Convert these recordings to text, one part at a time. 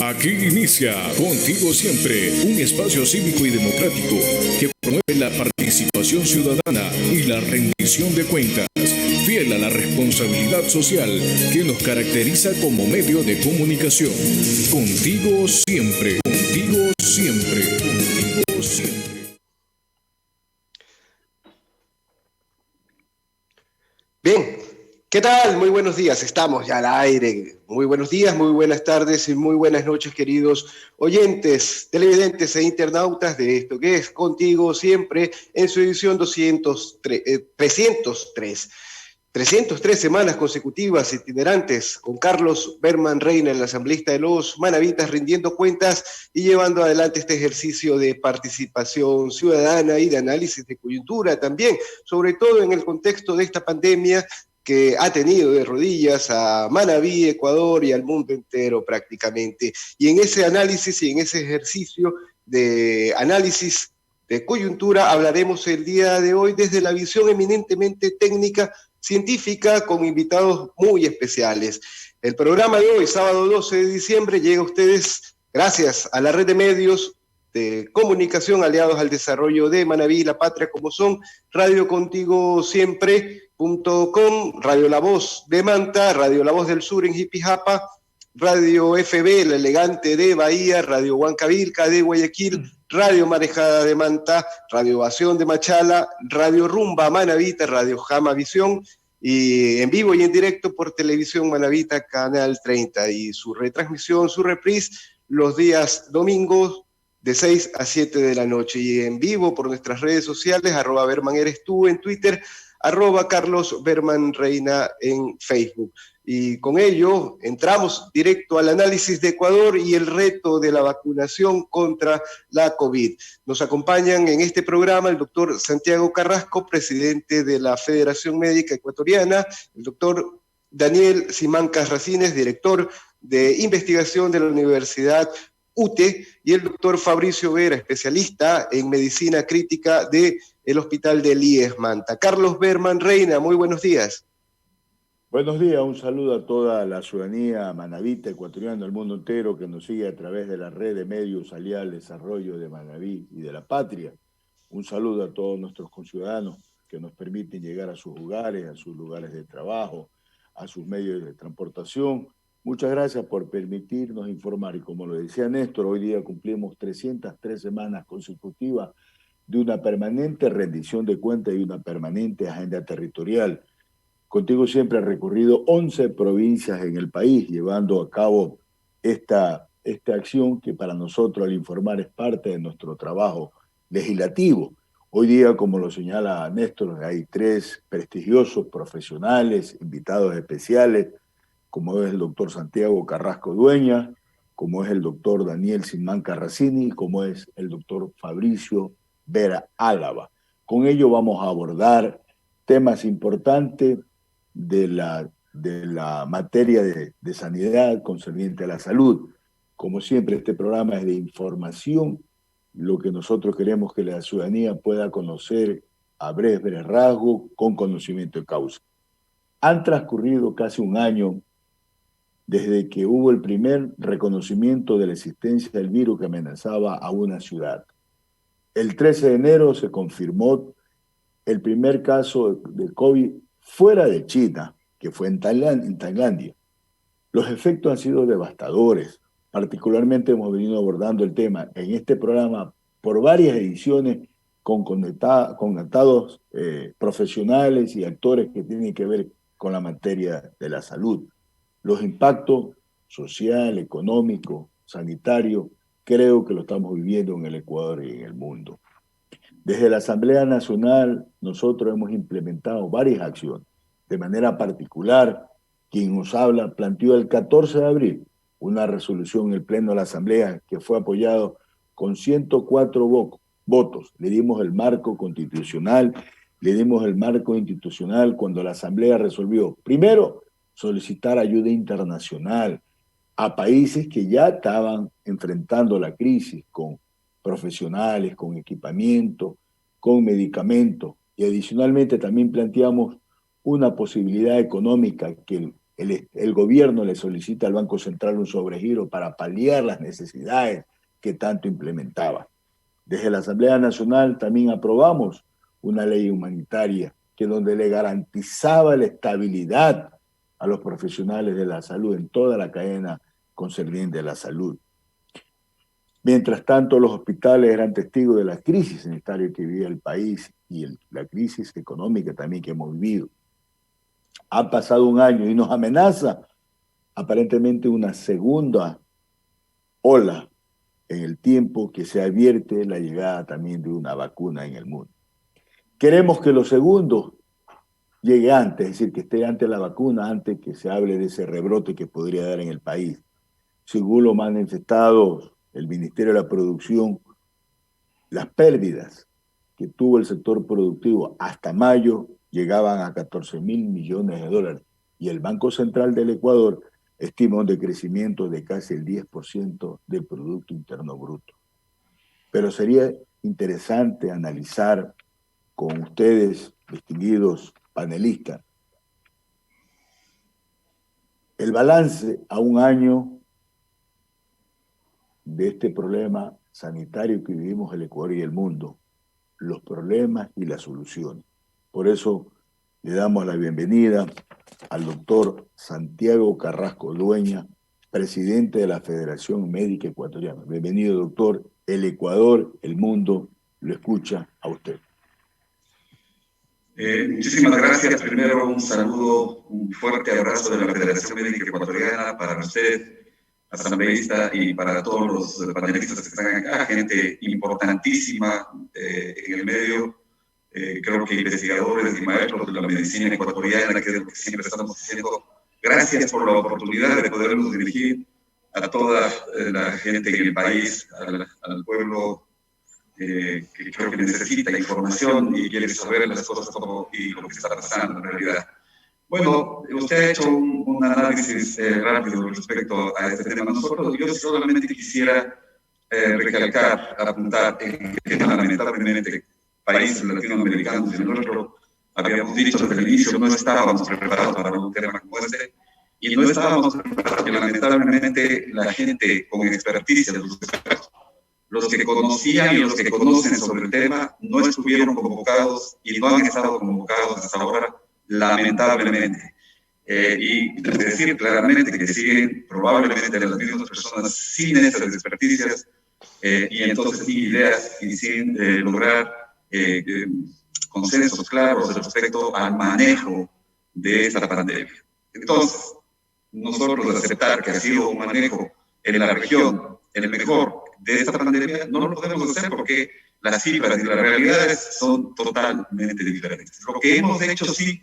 Aquí inicia Contigo Siempre, un espacio cívico y democrático que promueve la participación ciudadana y la rendición de cuentas, fiel a la responsabilidad social que nos caracteriza como medio de comunicación. Contigo siempre, contigo siempre, contigo siempre. Bien, ¿qué tal? Muy buenos días, estamos ya al aire. Muy buenos días, muy buenas tardes y muy buenas noches, queridos oyentes, televidentes e internautas de esto que es Contigo Siempre en su edición 303. 303 semanas consecutivas itinerantes con Carlos Berman Reina, el asambleísta de los Manavitas, rindiendo cuentas y llevando adelante este ejercicio de participación ciudadana y de análisis de coyuntura también, sobre todo en el contexto de esta pandemia que ha tenido de rodillas a Manabí, Ecuador y al mundo entero prácticamente. Y en ese análisis y en ese ejercicio de análisis de coyuntura hablaremos el día de hoy desde la visión eminentemente técnica científica con invitados muy especiales. El programa de hoy, sábado 12 de diciembre, llega a ustedes gracias a la red de medios de comunicación aliados al desarrollo de Manabí y La Patria, como son Radio Contigo Siempre.com, Radio La Voz de Manta, Radio La Voz del Sur en Jipijapa, Radio FB, La Elegante de Bahía, Radio Huancavilca de Guayaquil, Radio Marejada de Manta, Radio Ovación de Machala, Radio Rumba Manavita, Radio Jama Visión, y en vivo y en directo por Televisión Manavita, Canal 30, y su retransmisión, su reprise, los días domingos de 6 a 7 de la noche, y en vivo por nuestras redes sociales, @BermanEresTú en Twitter, @CarlosBermanReina en Facebook. Y con ello entramos directo al análisis de Ecuador y el reto de la vacunación contra la COVID. Nos acompañan en este programa el doctor Santiago Carrasco, presidente de la Federación Médica Ecuatoriana, el doctor Daniel Simancas Racines, director de investigación de la Universidad UTE, y el doctor Fabricio Vera, especialista en medicina crítica del Hospital del IES Manta. Carlos Berman Reina, muy buenos días. Buenos días, un saludo a toda la ciudadanía manavita, ecuatoriana, del mundo entero que nos sigue a través de la red de medios aliados al desarrollo de Manabí y de La Patria. Un saludo a todos nuestros conciudadanos que nos permiten llegar a sus hogares, a sus lugares de trabajo, a sus medios de transportación. Muchas gracias por permitirnos informar, y como lo decía Néstor, hoy día cumplimos 303 semanas consecutivas de una permanente rendición de cuentas y una permanente agenda territorial. Contigo Siempre ha recorrido 11 provincias en el país, llevando a cabo esta acción que para nosotros al informar es parte de nuestro trabajo legislativo. Hoy día, como lo señala Néstor, hay 3 prestigiosos profesionales, invitados especiales, como es el doctor Santiago Carrasco Dueña, como es el doctor Daniel Simancas Racines y como es el doctor Fabricio Vera Álava. Con ello vamos a abordar temas importantes de la materia de sanidad concerniente a la salud. Como siempre, este programa es de información. Lo que nosotros queremos que la ciudadanía pueda conocer a breves rasgos, con conocimiento de causa. Han transcurrido casi un año desde que hubo el primer reconocimiento de la existencia del virus que amenazaba a una ciudad. El 13 de enero se confirmó el primer caso de COVID fuera de China, que fue en Tailandia. Los efectos han sido devastadores. Particularmente hemos venido abordando el tema en este programa por varias ediciones con conectados profesionales y actores que tienen que ver con la materia de la salud. Los impactos social, económico, sanitario, creo que lo estamos viviendo en el Ecuador y en el mundo. Desde la Asamblea Nacional nosotros hemos implementado varias acciones. De manera particular, quien nos habla planteó el 14 de abril una resolución en el Pleno de la Asamblea que fue apoyado con 104 votos. Le dimos el marco constitucional, le dimos el marco institucional cuando la Asamblea resolvió, primero, solicitar ayuda internacional a países que ya estaban enfrentando la crisis con profesionales, con equipamiento, con medicamentos. Y adicionalmente también planteamos una posibilidad económica que el gobierno le solicita al Banco Central un sobregiro para paliar las necesidades que tanto implementaba. Desde la Asamblea Nacional también aprobamos una ley humanitaria que donde le garantizaba la estabilidad a los profesionales de la salud en toda la cadena concerniente a la salud. Mientras tanto, los hospitales eran testigos de la crisis sanitaria que vivía el país y la crisis económica también que hemos vivido. Ha pasado un año y nos amenaza aparentemente una segunda ola en el tiempo que se advierte la llegada también de una vacuna en el mundo. Queremos que lo segundo llegue antes, es decir, que esté antes la vacuna, antes que se hable de ese rebrote que podría dar en el país. Según lo manifestado el Ministerio de la Producción, las pérdidas que tuvo el sector productivo hasta mayo llegaban a 14.000 millones de dólares y el Banco Central del Ecuador estima un decrecimiento de casi el 10% del Producto Interno Bruto. Pero sería interesante analizar con ustedes, distinguidos panelistas, el balance a un año de este problema sanitario que vivimos el Ecuador y el mundo, los problemas y las soluciones. Por eso le damos la bienvenida al doctor Santiago Carrasco Dueña, presidente de la Federación Médica Ecuatoriana. Bienvenido, doctor. El Ecuador, el mundo, lo escucha a usted. Muchísimas gracias. Primero, un saludo, un fuerte abrazo de la Federación Médica Ecuatoriana para usted, asambleísta, y para todos los panelistas que están acá, gente importantísima en el medio. Creo que investigadores y maestros de la medicina ecuatoriana, que es lo que siempre estamos diciendo. Gracias por la oportunidad de podernos dirigir a toda la gente en el país, al pueblo que creo que necesita información y quiere saber las cosas y lo que está pasando en realidad. Bueno, usted ha hecho un análisis rápido respecto a este tema. Yo solamente quisiera recalcar, apuntar en que lamentablemente países latinoamericanos y nosotros habíamos dicho desde el inicio no estábamos preparados para un tema como este y no estábamos preparados porque lamentablemente la gente con experticia, los que conocían y los que conocen sobre el tema no estuvieron convocados y no han estado convocados hasta ahora, lamentablemente. Y decir claramente que siguen probablemente las mismas personas sin esas experticias y entonces sin ideas y sin lograr consensos claros respecto al manejo de esta pandemia. Entonces, nosotros aceptar que ha sido un manejo en la región, el mejor de esta pandemia, no lo podemos hacer porque las cifras y las realidades son totalmente diferentes. Lo que hemos hecho, sí,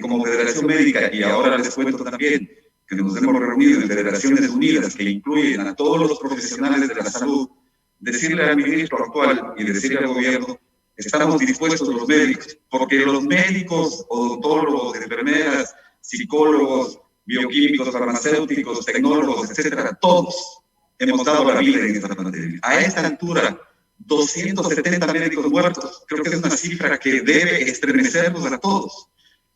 como Federación Médica, y ahora les cuento también que nos hemos reunido en Federaciones Unidas, que incluyen a todos los profesionales de la salud, decirle al ministro actual y decirle al gobierno, estamos dispuestos los médicos, porque los médicos, odontólogos, enfermeras, psicólogos, bioquímicos, farmacéuticos, tecnólogos, etcétera, todos hemos dado la vida en esta pandemia. A esta altura, 270 médicos muertos, creo que es una cifra que debe estremecernos a todos.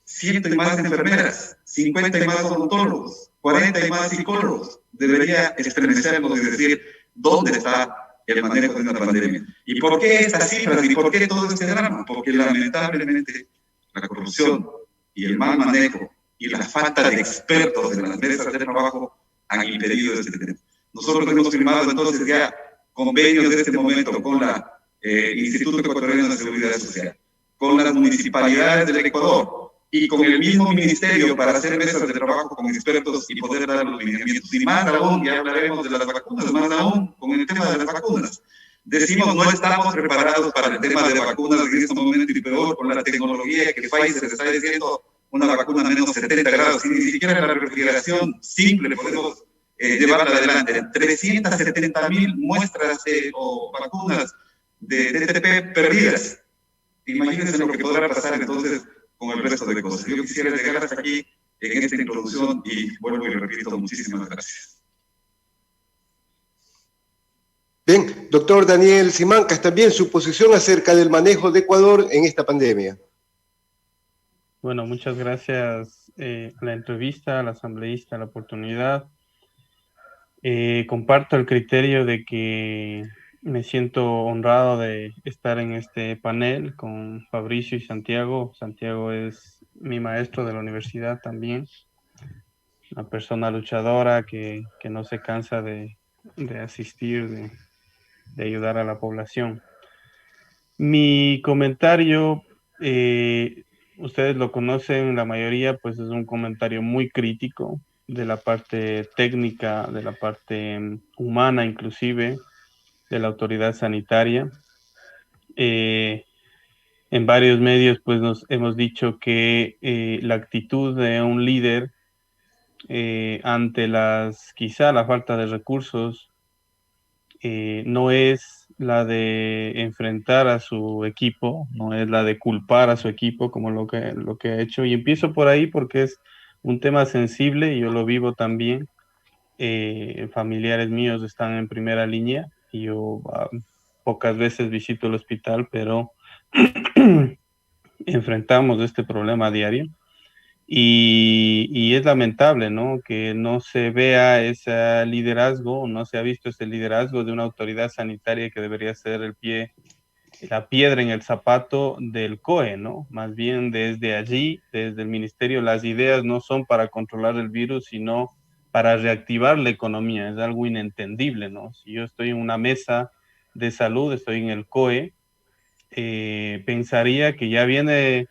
100 y más enfermeras, 50 y más odontólogos, 40 y más psicólogos. Debería estremecernos y decir, ¿dónde está el manejo de una pandemia? ¿Y por qué estas cifras y por qué todo este drama? Porque lamentablemente la corrupción y el mal manejo y la falta de expertos en las mesas de trabajo han impedido este tema. Nosotros hemos firmado entonces ya convenios de este momento con la Instituto Ecuatoriano de Seguridad Social, con las municipalidades del Ecuador y con el mismo ministerio para hacer mesas de trabajo con expertos y poder dar los lineamientos. Y más aún, ya hablaremos de las vacunas, más aún con el tema de las vacunas. Decimos no estamos preparados para el tema de vacunas en este momento y peor con la tecnología que Pfizer está diciendo una vacuna a menos 70 grados y ni siquiera la refrigeración simple podemos llevarla adelante. 370.000 muestras o vacunas de DTP perdidas. Imagínense lo que podrá pasar entonces con el resto de cosas. Yo quisiera llegar hasta aquí en esta introducción y vuelvo y repito, muchísimas gracias. Bien, doctor Daniel Simancas, también su posición acerca del manejo de Ecuador en esta pandemia. Bueno, muchas gracias a la entrevista, al asambleísta, la oportunidad. Comparto el criterio de que me siento honrado de estar en este panel con Fabricio y Santiago. Santiago es mi maestro de la universidad también, una persona luchadora que no se cansa de asistir, de ayudar a la población. Mi comentario, ustedes lo conocen, la mayoría, pues es un comentario muy crítico de la parte técnica, de la parte humana inclusive, de la autoridad sanitaria. Eh, en varios medios, pues nos hemos dicho que la actitud de un líder ante quizá la falta de recursos, no es la de enfrentar a su equipo, no es la de culpar a su equipo como lo que ha hecho. Y empiezo por ahí porque es un tema sensible, y yo lo vivo también. Familiares míos están en primera línea y yo pocas veces visito el hospital, pero enfrentamos este problema a diario. Y es lamentable, ¿no? Que no se vea ese liderazgo, no se ha visto ese liderazgo de una autoridad sanitaria que debería ser la piedra en el zapato del COE, ¿no? Más bien desde allí, desde el ministerio, las ideas no son para controlar el virus, sino para reactivar la economía. Es algo inentendible, ¿no? Si yo estoy en una mesa de salud, estoy en el COE, pensaría que ya viene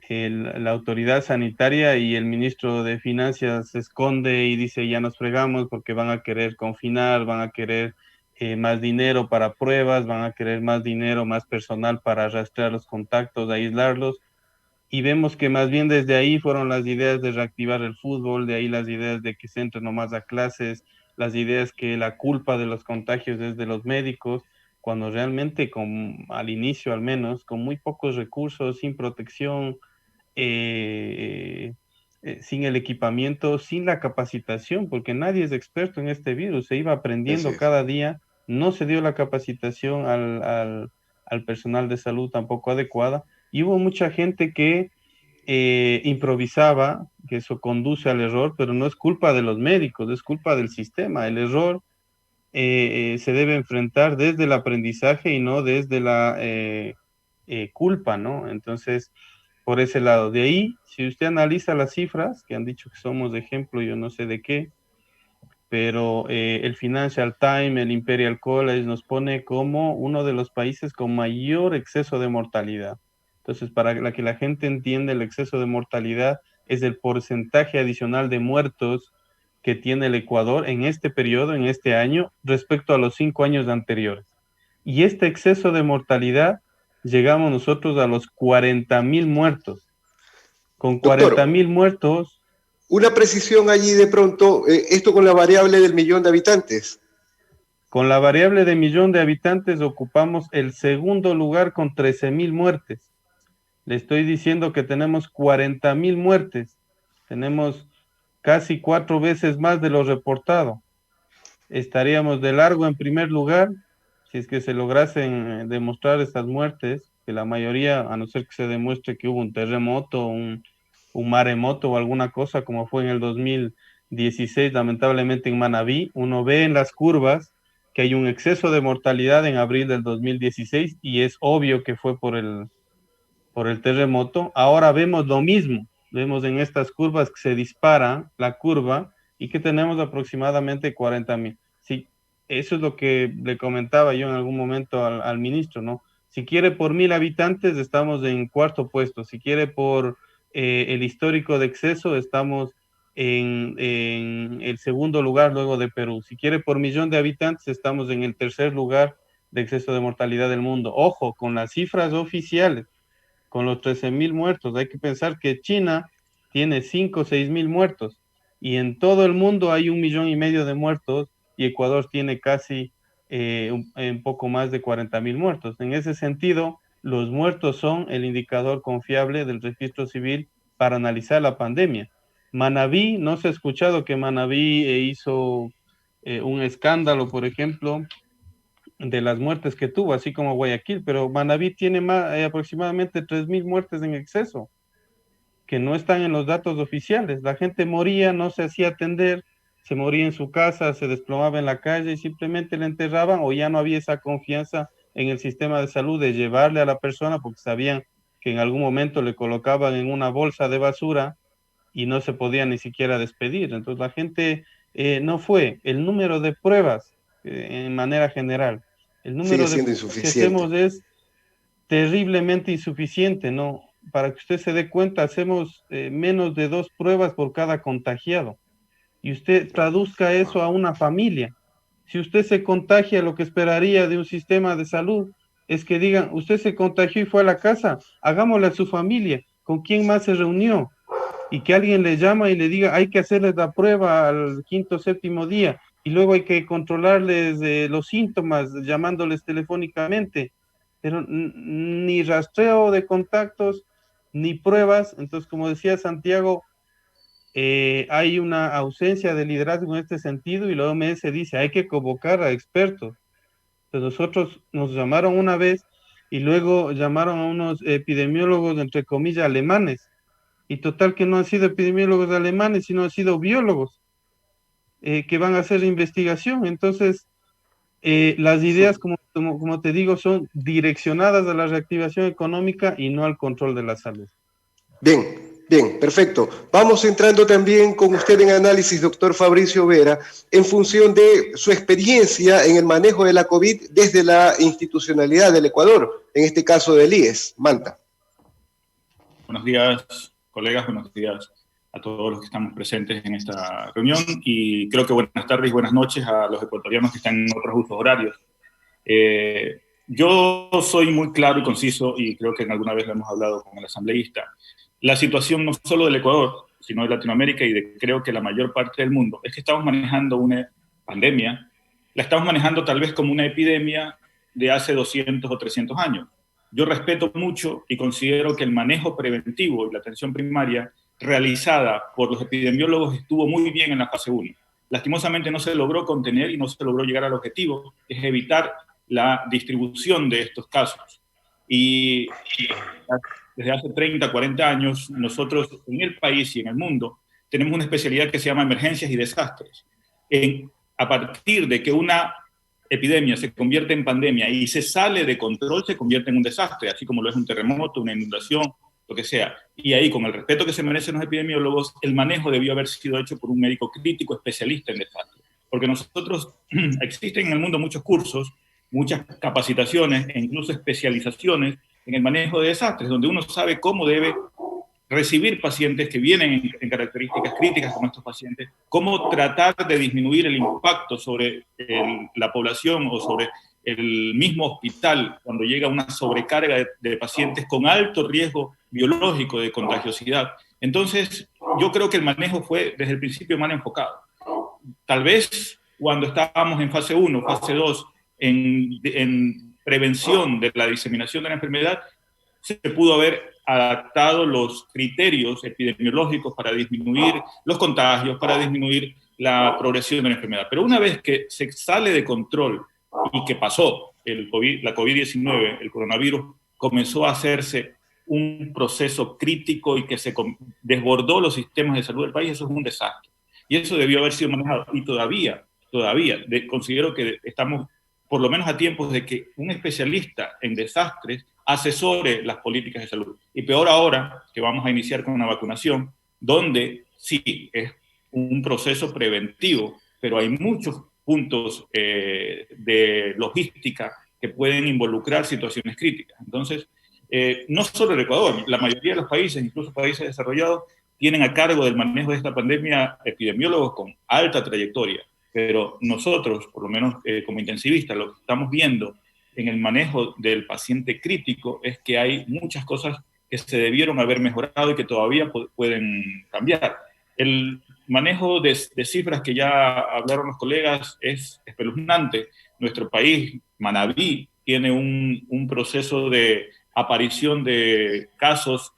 la autoridad sanitaria y el ministro de Finanzas se esconde y dice ya nos fregamos porque van a querer confinar, van a querer más dinero para pruebas, van a querer más dinero, más personal para rastrear los contactos, aislarlos. Y vemos que más bien desde ahí fueron las ideas de reactivar el fútbol, de ahí las ideas de que se entre nomás a clases, las ideas que la culpa de los contagios es de los médicos, cuando realmente al inicio al menos, con muy pocos recursos, sin protección, eh, sin el equipamiento, sin la capacitación, porque nadie es experto en este virus, se iba Así aprendiendo es. cada día, no se dio la capacitación al personal de salud tampoco adecuada, y hubo mucha gente que improvisaba, que eso conduce al error, pero no es culpa de los médicos, es culpa del sistema. El error se debe enfrentar desde el aprendizaje y no desde la culpa, ¿no? Entonces, por ese lado. De ahí, si usted analiza las cifras, que han dicho que somos de ejemplo, yo no sé de qué, pero el Financial Times, el Imperial College nos pone como uno de los países con mayor exceso de mortalidad. Entonces, para que la gente entienda, el exceso de mortalidad es el porcentaje adicional de muertos que tiene el Ecuador en este periodo, en este año, respecto a los 5 años anteriores. Y este exceso de mortalidad, llegamos nosotros a los 40.000 muertos. Con Doctor, 40.000 muertos, una precisión allí de pronto, esto con la variable del millón de habitantes. con la variable de millón de habitantes ocupamos el segundo lugar con 13.000 muertes. Le estoy diciendo que tenemos 40.000 muertes. Tenemos casi 4 veces más de lo reportado. Estaríamos de largo en primer lugar si es que se lograsen demostrar estas muertes, que la mayoría, a no ser que se demuestre que hubo un terremoto, un maremoto o alguna cosa, como fue en el 2016, lamentablemente en Manabí, uno ve en las curvas que hay un exceso de mortalidad en abril del 2016 y es obvio que fue por el terremoto. Ahora vemos lo mismo, vemos en estas curvas que se dispara la curva y que tenemos aproximadamente 40.000. Sí, eso es lo que le comentaba yo en algún momento al ministro, ¿no? Si quiere por 1.000 habitantes, estamos en cuarto puesto. Si quiere por el histórico de exceso, estamos en el segundo lugar luego de Perú. Si quiere por millón de habitantes, estamos en el tercer lugar de exceso de mortalidad del mundo. Ojo, con las cifras oficiales, con los 13.000 muertos. Hay que pensar que China tiene 5 o 6.000 muertos y en todo el mundo hay 1,5 millones de muertos y Ecuador tiene casi un poco más de 40.000 muertos. En ese sentido, los muertos son el indicador confiable del registro civil para analizar la pandemia. Manabí, no se ha escuchado que Manabí hizo un escándalo, por ejemplo, de las muertes que tuvo, así como Guayaquil, pero Manabí tiene aproximadamente 3.000 muertes en exceso. que no están en los datos oficiales. La gente moría, no se hacía atender, se moría en su casa, se desplomaba en la calle y simplemente le enterraban, o ya no había esa confianza en el sistema de salud de llevarle a la persona porque sabían que en algún momento le colocaban en una bolsa de basura y no se podía ni siquiera despedir. Entonces la gente no fue. El número de pruebas, en manera general, el Sigue número de siendo pruebas que insuficiente. hacemos es terriblemente insuficiente, ¿no? Para que usted se dé cuenta, hacemos menos de 2 pruebas por cada contagiado. Y usted traduzca eso a una familia. Si usted se contagia, lo que esperaría de un sistema de salud es que digan, usted se contagió y fue a la casa, hagámosle a su familia, ¿con quién más se reunió? Y que alguien le llama y le diga, hay que hacerles la prueba al quinto, séptimo día, y luego hay que controlarles los síntomas llamándoles telefónicamente, pero ni rastreo de contactos, ni pruebas. Entonces, como decía Santiago, hay una ausencia de liderazgo en este sentido y la OMS dice, hay que convocar a expertos. Entonces, nosotros nos llamaron una vez y luego llamaron a unos epidemiólogos, entre comillas, alemanes, y total que no han sido epidemiólogos alemanes, sino han sido biólogos que van a hacer investigación. Entonces, las ideas, como te digo, son direccionadas a la reactivación económica y no al control de la salud. Bien, bien, perfecto. Vamos entrando también con usted en análisis, doctor Fabricio Vera, en función de su experiencia en el manejo de la COVID desde la institucionalidad del Ecuador, en este caso del IES, Manta. Buenos días, colegas, buenos días a todos los que estamos presentes en esta reunión y creo que buenas tardes y buenas noches a los ecuatorianos que están en otros usos horarios. Yo soy muy claro y conciso y creo que alguna vez lo hemos hablado con el asambleísta. La situación no solo del Ecuador, sino de Latinoamérica y de creo que la mayor parte del mundo es que estamos manejando una pandemia, la estamos manejando tal vez como una epidemia de hace 200 o 300 años. Yo respeto mucho y considero que el manejo preventivo y la atención primaria realizada por los epidemiólogos estuvo muy bien en la fase 1. Lastimosamente no se logró contener y no se logró llegar al objetivo, que es evitar la distribución de estos casos. Y desde hace 30, 40 años, nosotros en el país y en el mundo tenemos una especialidad que se llama emergencias y desastres. A partir de que una epidemia se convierte en pandemia y se sale de control, se convierte en un desastre, así como lo es un terremoto, una inundación, lo que sea. Y ahí, con el respeto que se merecen los epidemiólogos, el manejo debió haber sido hecho por un médico crítico especialista en desastres. Porque nosotros, existen en el mundo muchos cursos, muchas capacitaciones e incluso especializaciones en el manejo de desastres, donde uno sabe cómo debe recibir pacientes que vienen en características críticas como estos pacientes, cómo tratar de disminuir el impacto sobre la población o sobre el mismo hospital cuando llega una sobrecarga de pacientes con alto riesgo biológico de contagiosidad. Entonces, yo creo que el manejo fue desde el principio mal enfocado. Tal vez cuando estábamos en fase 1, fase 2, en prevención de la diseminación de la enfermedad, se pudo haber adaptado los criterios epidemiológicos para disminuir los contagios, para disminuir la progresión de la enfermedad. Pero una vez que se sale de control y que pasó la COVID-19, el coronavirus, comenzó a hacerse un proceso crítico y que se desbordó los sistemas de salud del país, eso es un desastre. Y eso debió haber sido manejado. Y todavía considero que estamos por lo menos a tiempos de que un especialista en desastres asesore las políticas de salud. Y peor ahora que vamos a iniciar con una vacunación, donde sí es un proceso preventivo, pero hay muchos puntos de logística que pueden involucrar situaciones críticas. Entonces, no solo el Ecuador, la mayoría de los países, incluso países desarrollados, tienen a cargo del manejo de esta pandemia epidemiólogos con alta trayectoria. Pero nosotros, por lo menos como intensivistas, lo que estamos viendo en el manejo del paciente crítico es que hay muchas cosas que se debieron haber mejorado y que todavía pueden cambiar. El manejo de cifras que ya hablaron los colegas es espeluznante. Nuestro país, Manabí, tiene un proceso de aparición de casos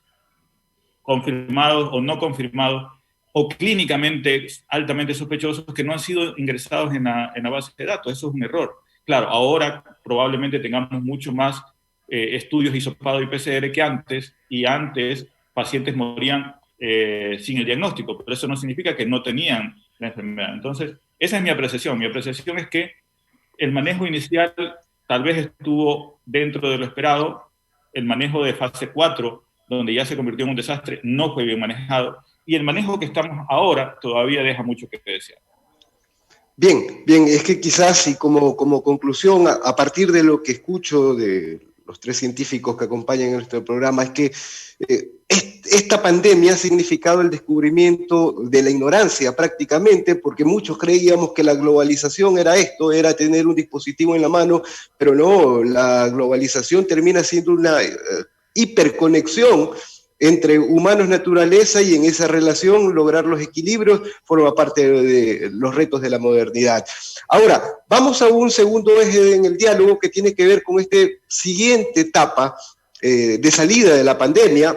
confirmados o no confirmados o clínicamente altamente sospechosos que no han sido ingresados en la base de datos. Eso es un error. Claro, ahora probablemente tengamos mucho más estudios hisopados y PCR que antes, y antes pacientes morían sin el diagnóstico, pero eso no significa que no tenían la enfermedad. Entonces, esa es mi apreciación. Mi apreciación es que el manejo inicial tal vez estuvo dentro de lo esperado. El manejo de fase 4, donde ya se convirtió en un desastre, no fue bien manejado. Y el manejo que estamos ahora todavía deja mucho que desear. Bien, es que quizás, y como conclusión, a partir de lo que escucho de los tres científicos que acompañan en nuestro programa, es que esta pandemia ha significado el descubrimiento de la ignorancia prácticamente, porque muchos creíamos que la globalización era esto, era tener un dispositivo en la mano, pero no, la globalización termina siendo una hiperconexión entre humanos y naturaleza, y en esa relación lograr los equilibrios forma parte de los retos de la modernidad. Ahora, vamos a un segundo eje en el diálogo que tiene que ver con esta siguiente etapa de salida de la pandemia.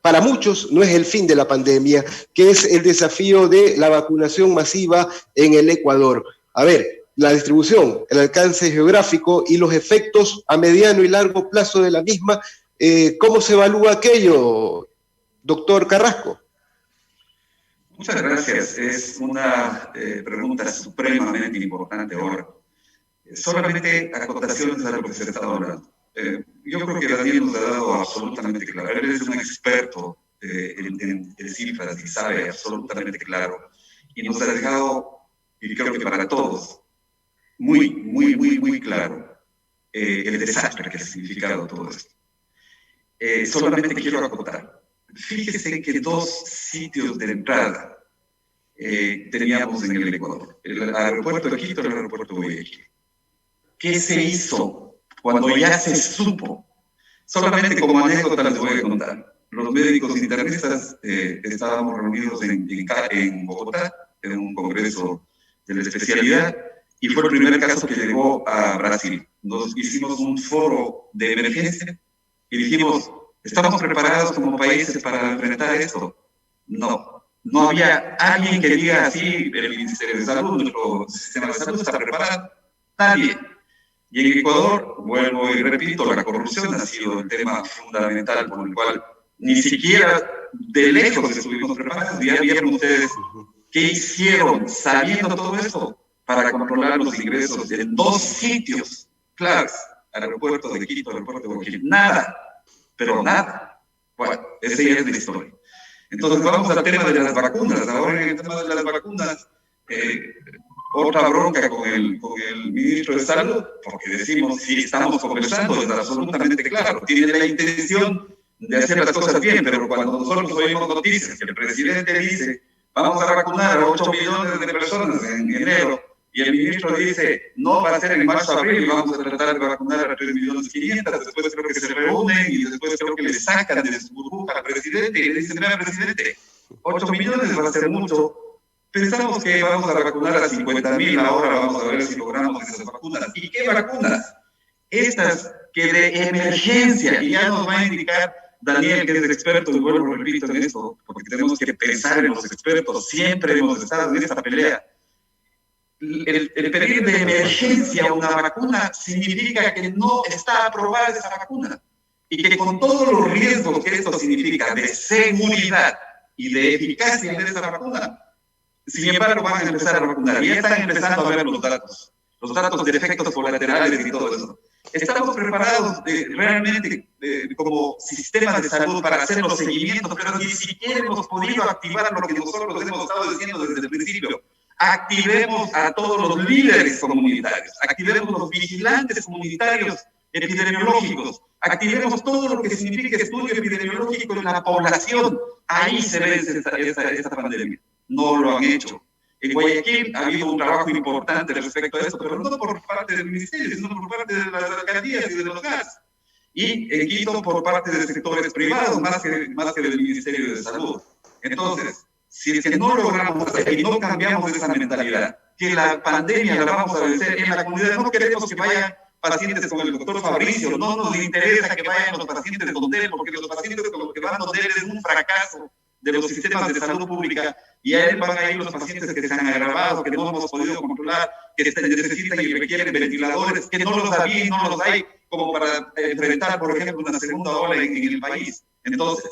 Para muchos no es el fin de la pandemia, que es el desafío de la vacunación masiva en el Ecuador. A ver, la distribución, el alcance geográfico y los efectos a mediano y largo plazo de la misma. ¿Cómo se evalúa aquello, doctor Carrasco? Muchas gracias. Es una pregunta supremamente importante ahora. Solamente acotaciones a lo que se está hablando. Yo creo que Daniel nos ha dado absolutamente claro. Él es un experto en cifras y sabe absolutamente claro. Y nos ha dejado, y creo que para todos, muy claro el desastre que ha significado todo esto. Solamente quiero acotar. Fíjese que dos sitios de entrada teníamos en el Ecuador. El aeropuerto de Quito y el aeropuerto de Guayaquil. ¿Qué se hizo cuando ya se supo? Solamente como anécdota les voy a contar. Los médicos internistas estábamos reunidos en Bogotá, en un congreso de la especialidad, y fue el primer caso que llegó a Brasil. Nos hicimos un foro de emergencia y dijimos, ¿estamos preparados como países para enfrentar esto? No había alguien que diga así, el Ministerio de Salud, nuestro sistema de salud está preparado, nadie. Y en Ecuador, vuelvo y repito, la corrupción ha sido el tema fundamental por el cual ni siquiera de lejos estuvimos preparados. Ya vieron ustedes qué hicieron sabiendo todo esto para controlar los ingresos en dos sitios claves, aeropuerto de Quito, aeropuerto de Guayaquil. Nada, pero nada. Bueno, esa ya es la historia. Entonces vamos al tema de las vacunas. Ahora en el tema de las vacunas, otra bronca con el ministro de Salud, porque decimos, sí, estamos conversando, es absolutamente claro, tiene la intención de hacer las cosas bien, pero cuando nosotros oímos noticias que el presidente dice, vamos a vacunar a 8 millones de personas en enero, y el ministro dice, no va a ser en marzo, abril, vamos a tratar de vacunar a 3.500.000, después creo que se reúnen y después creo que le sacan de su burbuja al presidente y le dicen, mira, presidente, 8 millones va a ser mucho, pensamos que vamos a vacunar a 50.000, ahora vamos a ver si logramos esas vacunas. ¿Y qué vacunas? Estas que de emergencia, y ya nos va a indicar Daniel, que es el experto, y vuelvo, repito en esto, porque tenemos que pensar en los expertos, siempre hemos estado en esta pelea. El pedir de emergencia una vacuna significa que no está aprobada esa vacuna y que con todos los riesgos que esto significa de seguridad y de eficacia de esa vacuna, sin embargo van a empezar a vacunar. Y ya están empezando a ver los datos de efectos colaterales y todo eso. Estamos preparados realmente como sistema de salud para hacer los seguimientos, pero ni siquiera hemos podido activar lo que nosotros hemos estado diciendo desde el principio. Activemos a todos los líderes comunitarios, activemos los vigilantes comunitarios epidemiológicos, activemos todo lo que significa estudio epidemiológico en la población. Ahí se vence esta pandemia. No lo han hecho. En Guayaquil ha habido un trabajo importante respecto a esto, pero no por parte del ministerio, sino por parte de las alcaldías y de los GAS. Y en Quito por parte de sectores privados, más que del Ministerio de Salud. Entonces, si es que no logramos hacer y no cambiamos esa mentalidad, que la pandemia la vamos a vencer en la comunidad, no queremos que vayan pacientes con el doctor Fabricio, no nos interesa que vayan los pacientes con él, porque los pacientes con los que van donde él es un fracaso de los sistemas de salud pública, y a él van a ir los pacientes que se han agravado, que no hemos podido controlar, que necesitan y requieren ventiladores, que no los había y no los hay, como para enfrentar, por ejemplo, una segunda ola en el país. Entonces,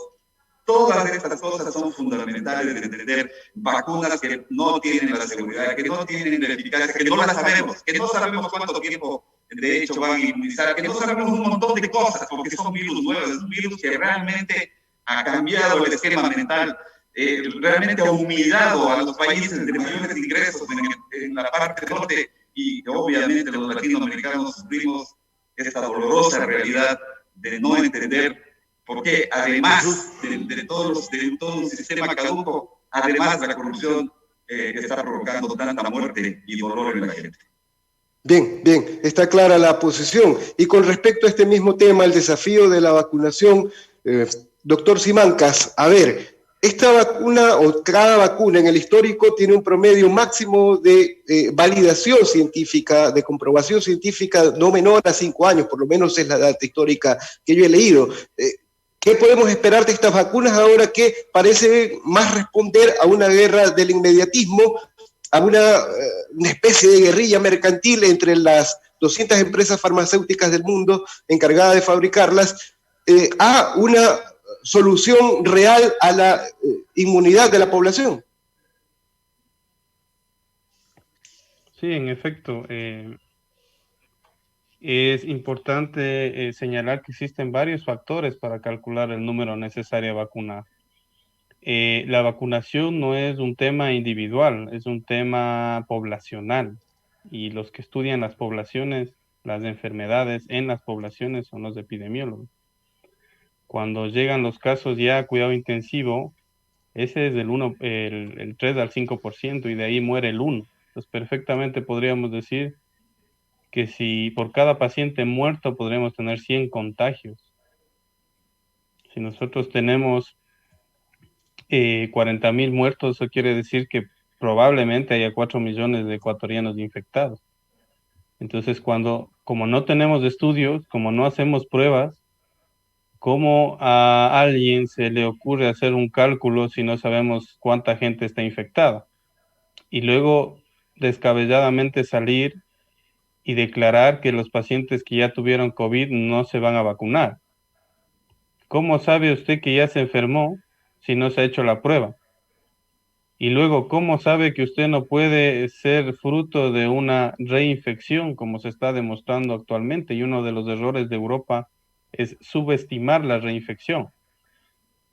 Todas estas cosas son fundamentales de entender vacunas que no tienen la seguridad, que no tienen la eficacia, que no las sabemos, que no sabemos cuánto tiempo de hecho van a inmunizar, que no sabemos un montón de cosas, porque son virus nuevos, es un virus que realmente ha cambiado el esquema mental, realmente ha humillado a los países de mayores ingresos en la parte norte, y obviamente los latinoamericanos sufrimos esta dolorosa realidad de no entender por qué, además de todo un sistema caduco, además de la corrupción, está provocando tanta muerte y dolor en la gente. Bien, bien, está clara la posición. Y con respecto a este mismo tema, el desafío de la vacunación, doctor Simancas, a ver, esta vacuna o cada vacuna en el histórico tiene un promedio máximo de validación científica, de comprobación científica no menor a 5 años, por lo menos es la data histórica que yo he leído. ¿Qué podemos esperar de estas vacunas ahora que parece más responder a una guerra del inmediatismo, a una especie de guerrilla mercantil entre las 200 empresas farmacéuticas del mundo encargadas de fabricarlas, a una solución real a la inmunidad de la población? Sí, en efecto. Es importante señalar que existen varios factores para calcular el número necesario a vacunar. La vacunación no es un tema individual, es un tema poblacional. Y los que estudian las poblaciones, las enfermedades en las poblaciones son los epidemiólogos. Cuando llegan los casos ya a cuidado intensivo, ese es el 3 al 5% y de ahí muere el 1%. Entonces perfectamente podríamos decir que si por cada paciente muerto podremos tener 100 contagios. Si nosotros tenemos 40.000 muertos, eso quiere decir que probablemente haya 4 millones de ecuatorianos infectados. Entonces, como no tenemos estudios, como no hacemos pruebas, ¿cómo a alguien se le ocurre hacer un cálculo si no sabemos cuánta gente está infectada? Y luego descabelladamente salir y declarar que los pacientes que ya tuvieron COVID no se van a vacunar. ¿Cómo sabe usted que ya se enfermó si no se ha hecho la prueba? Y luego, ¿cómo sabe que usted no puede ser fruto de una reinfección, como se está demostrando actualmente? Y uno de los errores de Europa es subestimar la reinfección.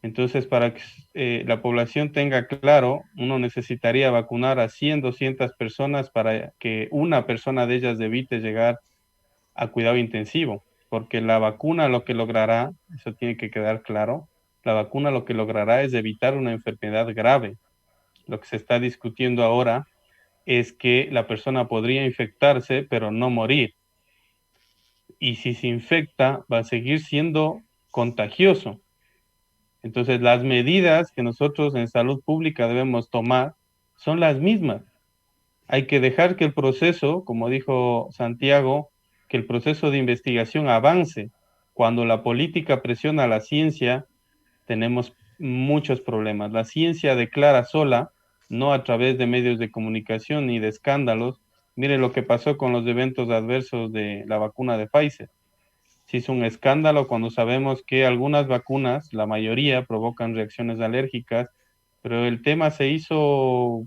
Entonces, para que la población tenga claro, uno necesitaría vacunar a 100, 200 personas para que una persona de ellas evite llegar a cuidado intensivo, porque la vacuna lo que logrará, eso tiene que quedar claro, la vacuna lo que logrará es evitar una enfermedad grave. Lo que se está discutiendo ahora es que la persona podría infectarse, pero no morir. Y si se infecta, va a seguir siendo contagioso. Entonces, las medidas que nosotros en salud pública debemos tomar son las mismas. Hay que dejar que el proceso, como dijo Santiago, que el proceso de investigación avance. Cuando la política presiona a la ciencia, tenemos muchos problemas. La ciencia declara sola, no a través de medios de comunicación ni de escándalos. Mire lo que pasó con los eventos adversos de la vacuna de Pfizer. Se hizo un escándalo cuando sabemos que algunas vacunas, la mayoría, provocan reacciones alérgicas, pero el tema se hizo.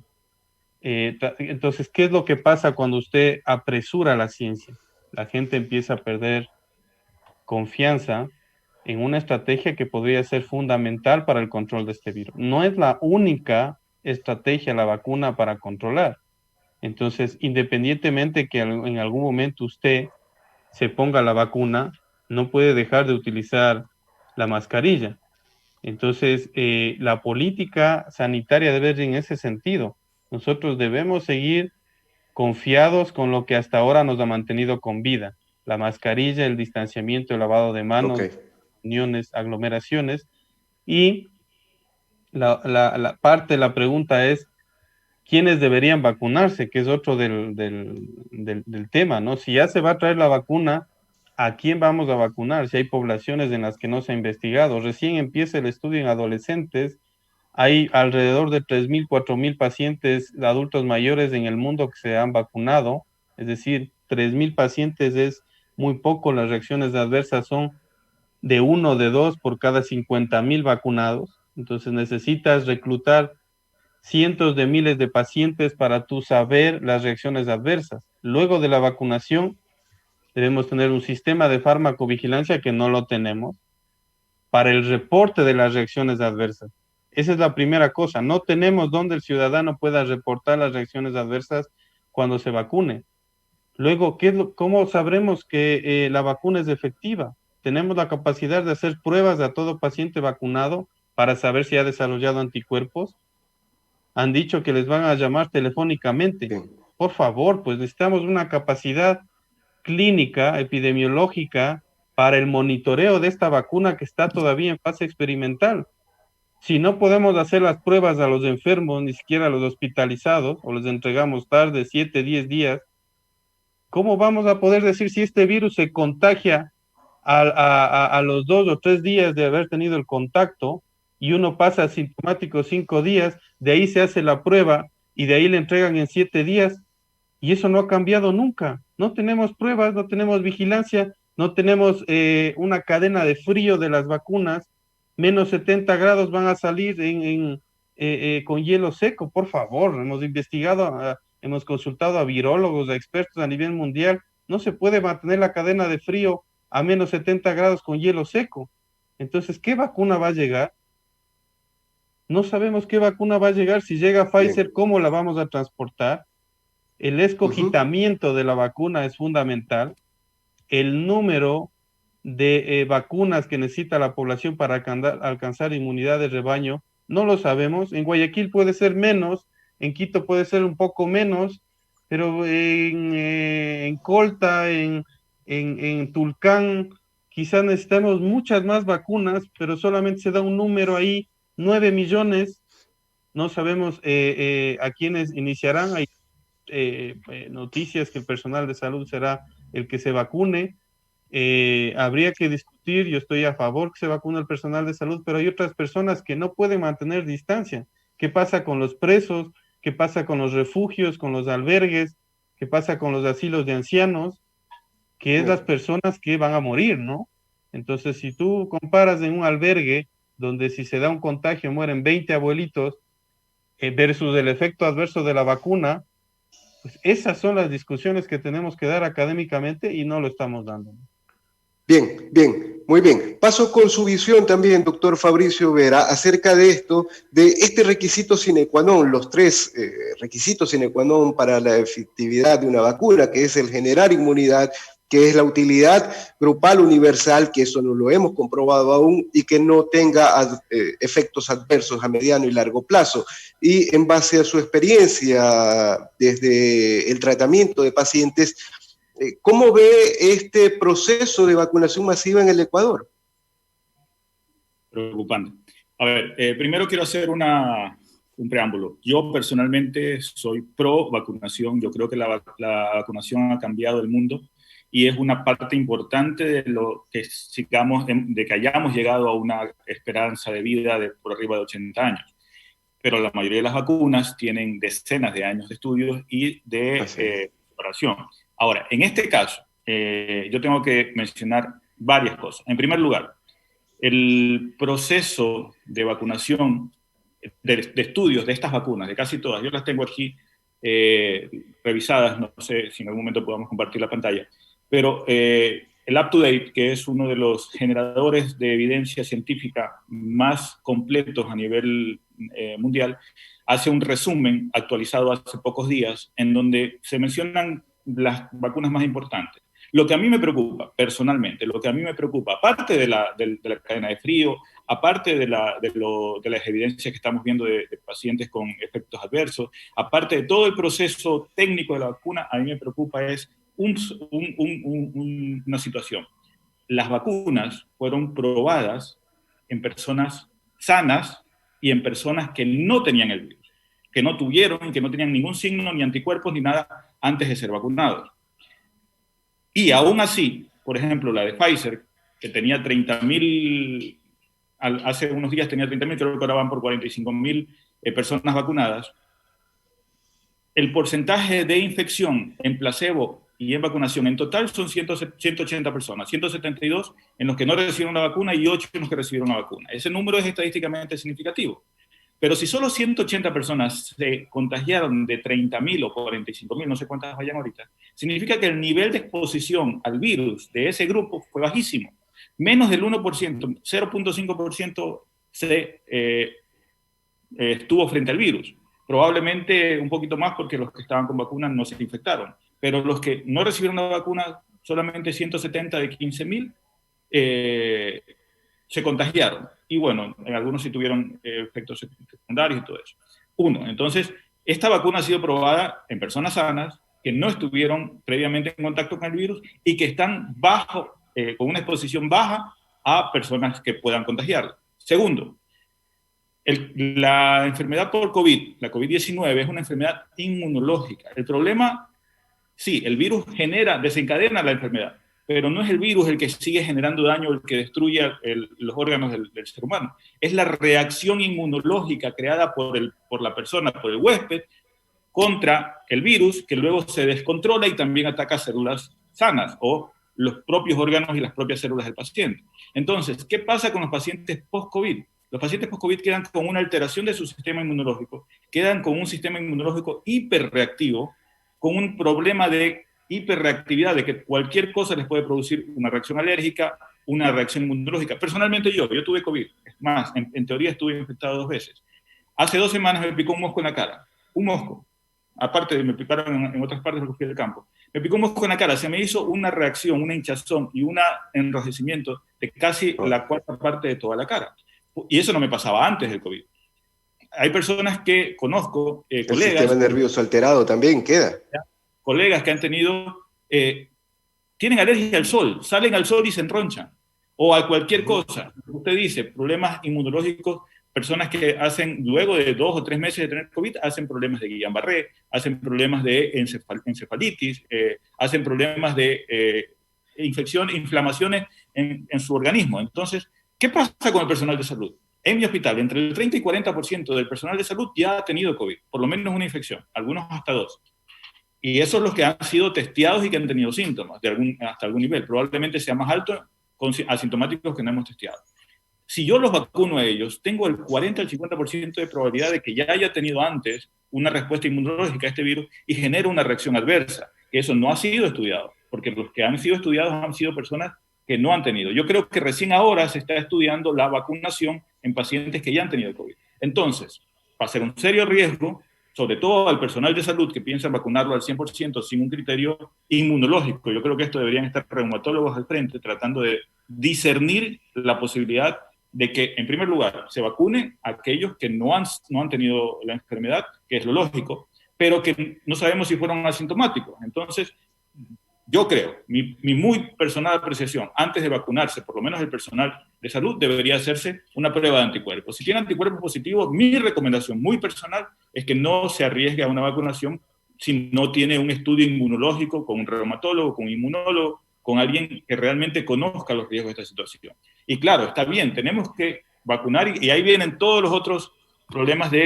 Entonces, ¿qué es lo que pasa cuando usted apresura la ciencia? La gente empieza a perder confianza en una estrategia que podría ser fundamental para el control de este virus. No es la única estrategia la vacuna para controlar. Entonces, independientemente que en algún momento usted se ponga la vacuna, no puede dejar de utilizar la mascarilla. Entonces, la política sanitaria debe ir en ese sentido. Nosotros debemos seguir confiados con lo que hasta ahora nos ha mantenido con vida. La mascarilla, el distanciamiento, el lavado de manos, uniones, aglomeraciones. Y la parte de la pregunta es, ¿quiénes deberían vacunarse? Que es otro del tema, ¿no? Si ya se va a traer la vacuna, ¿a quién vamos a vacunar? Si hay poblaciones en las que no se ha investigado. Recién empieza el estudio en adolescentes. Hay alrededor de 3.000, 4.000 pacientes adultos mayores en el mundo que se han vacunado. Es decir, 3.000 pacientes es muy poco. Las reacciones adversas son de 1 o de 2 por cada 50.000 vacunados. Entonces necesitas reclutar cientos de miles de pacientes para tú saber las reacciones adversas. Luego de la vacunación, debemos tener un sistema de farmacovigilancia que no lo tenemos para el reporte de las reacciones adversas. Esa es la primera cosa. No tenemos donde el ciudadano pueda reportar las reacciones adversas cuando se vacune. Luego, ¿cómo sabremos que la vacuna es efectiva? Tenemos la capacidad de hacer pruebas a todo paciente vacunado para saber si ha desarrollado anticuerpos. Han dicho que les van a llamar telefónicamente. Bien. Por favor, pues necesitamos una capacidad clínica, epidemiológica, para el monitoreo de esta vacuna que está todavía en fase experimental. Si no podemos hacer las pruebas a los enfermos, ni siquiera a los hospitalizados, o les entregamos tarde, 7, 10 días, ¿cómo vamos a poder decir si este virus se contagia a los 2 o 3 días de haber tenido el contacto y uno pasa asintomático 5 días, de ahí se hace la prueba y de ahí le entregan en 7 días? Y eso no ha cambiado nunca. No tenemos pruebas, no tenemos vigilancia, no tenemos una cadena de frío de las vacunas. Menos 70 grados van a salir con hielo seco, por favor. Hemos investigado, hemos consultado a virólogos, a expertos a nivel mundial. No se puede mantener la cadena de frío a menos 70 grados con hielo seco. Entonces, ¿qué vacuna va a llegar? No sabemos qué vacuna va a llegar. Si llega Pfizer, ¿cómo la vamos a transportar? El escogitamiento de la vacuna es fundamental. El número de vacunas que necesita la población para alcanzar inmunidad de rebaño, no lo sabemos. En Guayaquil puede ser menos, en Quito puede ser un poco menos, pero en Colta, en Tulcán, quizás necesitamos muchas más vacunas, pero solamente se da un número ahí, 9 millones. No sabemos a quiénes iniciarán. Hay noticias que el personal de salud será el que se vacune. Habría que discutir, yo estoy a favor que se vacune el personal de salud, pero hay otras personas que no pueden mantener distancia. ¿Qué pasa con los presos? ¿Qué pasa con los refugios, con los albergues? ¿Qué pasa con los asilos de ancianos? Que es las personas que van a morir, ¿no? Entonces, si tú comparas en un albergue donde si se da un contagio mueren 20 abuelitos versus el efecto adverso de la vacuna, pues esas son las discusiones que tenemos que dar académicamente y no lo estamos dando. Bien, bien, muy bien. Paso con su visión también, doctor Fabricio Vera, acerca de este requisito sine qua non, los 3 requisitos sine qua non para la efectividad de una vacuna, que es el generar inmunidad, que es la utilidad grupal universal, que eso no lo hemos comprobado aún, y que no tenga efectos adversos a mediano y largo plazo. Y en base a su experiencia desde el tratamiento de pacientes, ¿cómo ve este proceso de vacunación masiva en el Ecuador? Preocupante. A ver, primero quiero hacer un preámbulo. Yo personalmente soy pro vacunación. Yo creo que la vacunación ha cambiado el mundo y es una parte importante de lo que sigamos, de que hayamos llegado a una esperanza de vida de por arriba de 80 años. Pero la mayoría de las vacunas tienen decenas de años de estudios y de preparación. Ahora, en este caso, yo tengo que mencionar varias cosas. En primer lugar, el proceso de vacunación, de estudios de estas vacunas, de casi todas, yo las tengo aquí revisadas, no sé si en algún momento podamos compartir la pantalla, pero el UpToDate, que es uno de los generadores de evidencia científica más completos a nivel mundial, hace un resumen actualizado hace pocos días en donde se mencionan las vacunas más importantes. Lo que a mí me preocupa, personalmente, aparte de la cadena de frío, aparte de las evidencias que estamos viendo de pacientes con efectos adversos, aparte de todo el proceso técnico de la vacuna, a mí me preocupa es una situación. Las vacunas fueron probadas en personas sanas y en personas que no tenían el virus, que no tenían ningún signo, ni anticuerpos, ni nada antes de ser vacunados. Y aún así, por ejemplo, la de Pfizer, que tenía 30.000, hace unos días tenía 30.000, creo que ahora van por 45.000 personas vacunadas, el porcentaje de infección en placebo y en vacunación. En total son 180 personas, 172 en los que no recibieron la vacuna y 8 en los que recibieron la vacuna. Ese número es estadísticamente significativo. Pero si solo 180 personas se contagiaron de 30.000 o 45.000, no sé cuántas vayan ahorita, significa que el nivel de exposición al virus de ese grupo fue bajísimo. Menos del 1%, 0.5% estuvo frente al virus. Probablemente un poquito más porque los que estaban con vacunas no se infectaron. Pero los que no recibieron la vacuna, solamente 170 de 15.000, se contagiaron. Y bueno, en algunos sí tuvieron efectos secundarios y todo eso. Entonces, esta vacuna ha sido probada en personas sanas que no estuvieron previamente en contacto con el virus y que están con una exposición baja a personas que puedan contagiarla. Segundo, la enfermedad por COVID, la COVID-19, es una enfermedad inmunológica. El problema, sí, el virus desencadena la enfermedad, pero no es el virus el que sigue generando daño, el que destruye los órganos del ser humano. Es la reacción inmunológica creada por la persona, por el huésped, contra el virus, que luego se descontrola y también ataca células sanas o los propios órganos y las propias células del paciente. Entonces, ¿qué pasa con los pacientes post-COVID? Los pacientes post-COVID quedan con una alteración de su sistema inmunológico, quedan con un sistema inmunológico hiperreactivo, con un problema de hiperreactividad, de que cualquier cosa les puede producir una reacción alérgica, una reacción inmunológica. Personalmente yo tuve COVID, es más, en teoría estuve infectado 2 veces. Hace 2 semanas me picó un mosco en la cara, un mosco. Aparte de me picaron en otras partes porque fui del campo. Me picó un mosco en la cara, se me hizo una reacción, una hinchazón y un enrojecimiento de casi la 4ª parte de toda la cara. Y eso no me pasaba antes del COVID. Hay personas que conozco, colegas... El sistema nervioso alterado también queda. Colegas que han tenido... tienen alergia al sol, salen al sol y se enronchan. O a cualquier cosa. Usted dice, problemas inmunológicos, personas que hacen, luego de 2 o 3 meses de tener COVID, hacen problemas de Guillain-Barré, hacen problemas de encefalitis, hacen problemas de inflamaciones en su organismo. Entonces, ¿qué pasa con el personal de salud? En mi hospital, entre el 30 y 40% del personal de salud ya ha tenido COVID, por lo menos una infección, algunos hasta 2. Y esos son los que han sido testeados y que han tenido síntomas hasta algún nivel. Probablemente sea más alto con asintomáticos que no hemos testeado. Si yo los vacuno a ellos, tengo el 40 al 50% de probabilidad de que ya haya tenido antes una respuesta inmunológica a este virus y genere una reacción adversa. Eso no ha sido estudiado, porque los que han sido estudiados han sido personas que no han tenido. Yo creo que recién ahora se está estudiando la vacunación en pacientes que ya han tenido COVID. Entonces, va a ser un serio riesgo, sobre todo al personal de salud que piensa vacunarlo al 100% sin un criterio inmunológico. Yo creo que esto deberían estar reumatólogos al frente tratando de discernir la posibilidad de que, en primer lugar, se vacune a aquellos que no han tenido la enfermedad, que es lo lógico, pero que no sabemos si fueron asintomáticos. Entonces, yo creo, mi muy personal apreciación, antes de vacunarse, por lo menos el personal de salud, debería hacerse una prueba de anticuerpos. Si tiene anticuerpos positivos, mi recomendación muy personal es que no se arriesgue a una vacunación si no tiene un estudio inmunológico con un reumatólogo, con un inmunólogo, con alguien que realmente conozca los riesgos de esta situación. Y claro, está bien, tenemos que vacunar y ahí vienen todos los otros problemas de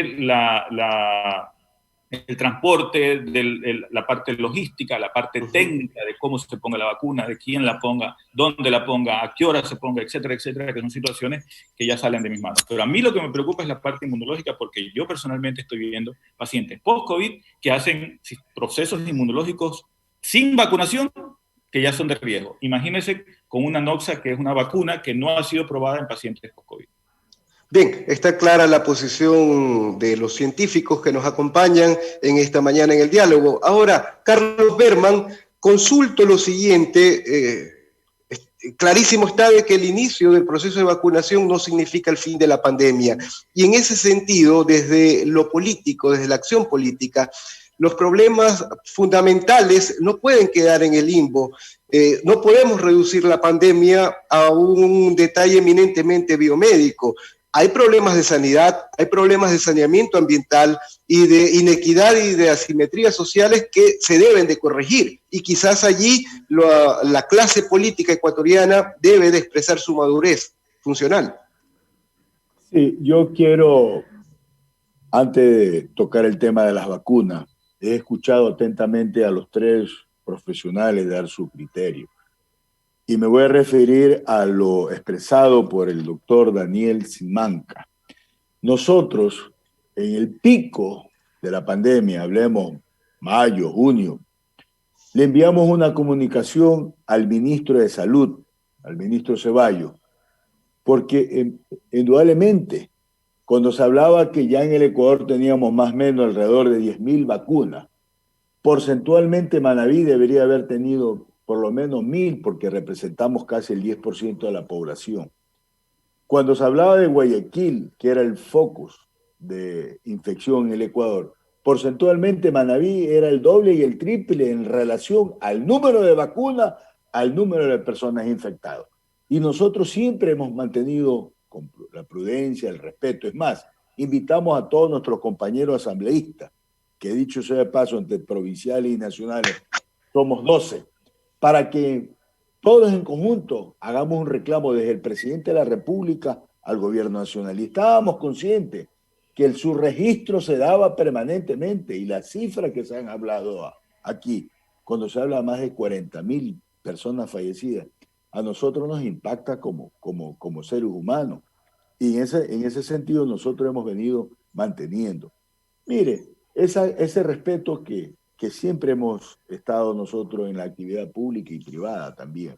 el transporte, de la parte logística, la parte técnica de cómo se ponga la vacuna, de quién la ponga, dónde la ponga, a qué hora se ponga, etcétera, etcétera, que son situaciones que ya salen de mis manos. Pero a mí lo que me preocupa es la parte inmunológica, porque yo personalmente estoy viviendo pacientes post-COVID que hacen procesos inmunológicos sin vacunación que ya son de riesgo. Imagínense con una Noxa, que es una vacuna que no ha sido probada en pacientes post-COVID. Bien, está clara la posición de los científicos que nos acompañan en esta mañana en el diálogo. Ahora, Carlos Berman, consulto lo siguiente. Clarísimo está de que el inicio del proceso de vacunación no significa el fin de la pandemia. Y en ese sentido, desde lo político, desde la acción política, los problemas fundamentales no pueden quedar en el limbo. No podemos reducir la pandemia a un detalle eminentemente biomédico. Hay problemas de sanidad, hay problemas de saneamiento ambiental y de inequidad y de asimetrías sociales que se deben de corregir. Y quizás allí la clase política ecuatoriana debe de expresar su madurez funcional. Sí, yo quiero, antes de tocar el tema de las vacunas, he escuchado atentamente a los 3 profesionales dar su criterio. Y me voy a referir a lo expresado por el doctor Daniel Simanca. Nosotros, en el pico de la pandemia, hablemos mayo, junio, le enviamos una comunicación al ministro de Salud, al ministro Ceballos, porque indudablemente, cuando se hablaba que ya en el Ecuador teníamos más o menos alrededor de 10.000 vacunas, porcentualmente Manabí debería haber tenido por lo menos 1.000, porque representamos casi el 10% de la población. Cuando se hablaba de Guayaquil, que era el focus de infección en el Ecuador, porcentualmente Manabí era el doble y el triple en relación al número de vacunas, al número de personas infectadas. Y nosotros siempre hemos mantenido con la prudencia, el respeto. Es más, invitamos a todos nuestros compañeros asambleístas, que dicho sea de paso, entre provinciales y nacionales, somos 12, para que todos en conjunto hagamos un reclamo desde el presidente de la República al gobierno nacional. Y estábamos conscientes que el subregistro se daba permanentemente y las cifras que se han hablado aquí, cuando se habla de más de 40.000 personas fallecidas, a nosotros nos impacta como seres humanos. Y en ese sentido nosotros hemos venido manteniendo. Mire, ese respeto que siempre hemos estado nosotros en la actividad pública y privada también.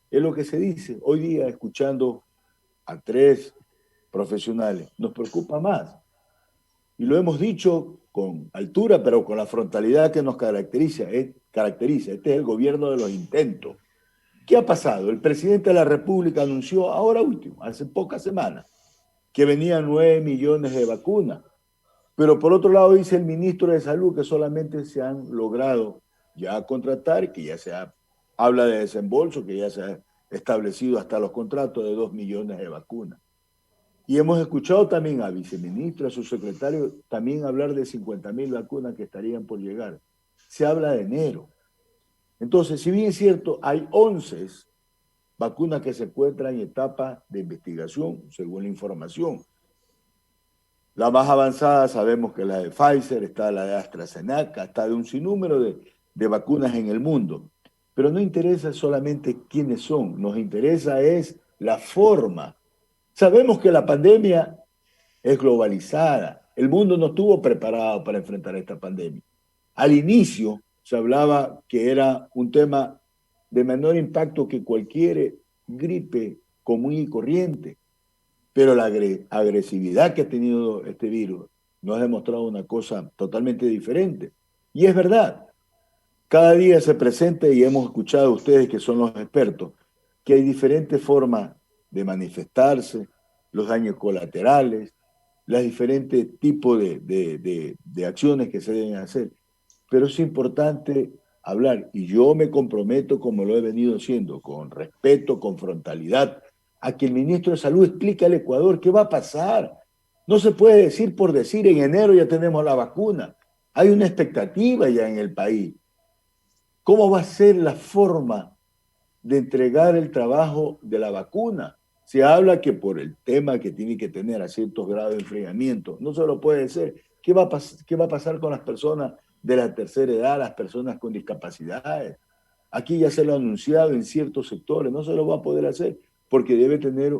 Es lo que se dice hoy día, escuchando a 3 profesionales, nos preocupa más. Y lo hemos dicho con altura, pero con la frontalidad que nos caracteriza. Este es el gobierno de los intentos. ¿Qué ha pasado? El presidente de la República anunció ahora último, hace pocas semanas, que venían 9 millones de vacunas. Pero por otro lado dice el ministro de Salud que solamente se han logrado ya contratar, que ya habla de desembolso, que ya se ha establecido hasta los contratos de 2 millones de vacunas. Y hemos escuchado también a viceministro, a su secretario, también hablar de 50.000 vacunas que estarían por llegar. Se habla de enero. Entonces, si bien es cierto, hay 11 vacunas que se encuentran en etapa de investigación, según la información. La más avanzada sabemos que es la de Pfizer, está la de AstraZeneca, está de un sinnúmero de vacunas en el mundo. Pero no interesa solamente quiénes son, nos interesa es la forma. Sabemos que la pandemia es globalizada. El mundo no estuvo preparado para enfrentar esta pandemia. Al inicio se hablaba que era un tema de menor impacto que cualquier gripe común y corriente. Pero la agresividad que ha tenido este virus nos ha demostrado una cosa totalmente diferente. Y es verdad, cada día se presenta, y hemos escuchado a ustedes que son los expertos, que hay diferentes formas de manifestarse, los daños colaterales, los diferentes tipos de acciones que se deben hacer. Pero es importante hablar, y yo me comprometo, como lo he venido haciendo, con respeto, con frontalidad, a que el ministro de Salud explique al Ecuador qué va a pasar. No se puede decir por decir, en enero ya tenemos la vacuna. Hay una expectativa ya en el país. ¿Cómo va a ser la forma de entregar el trabajo de la vacuna? Se habla que por el tema que tiene que tener a ciertos grados de enfriamiento, no se lo puede decir. ¿Qué va a pasar con las personas de la tercera edad, las personas con discapacidades? Aquí ya se lo ha anunciado en ciertos sectores, no se lo va a poder hacer porque debe tener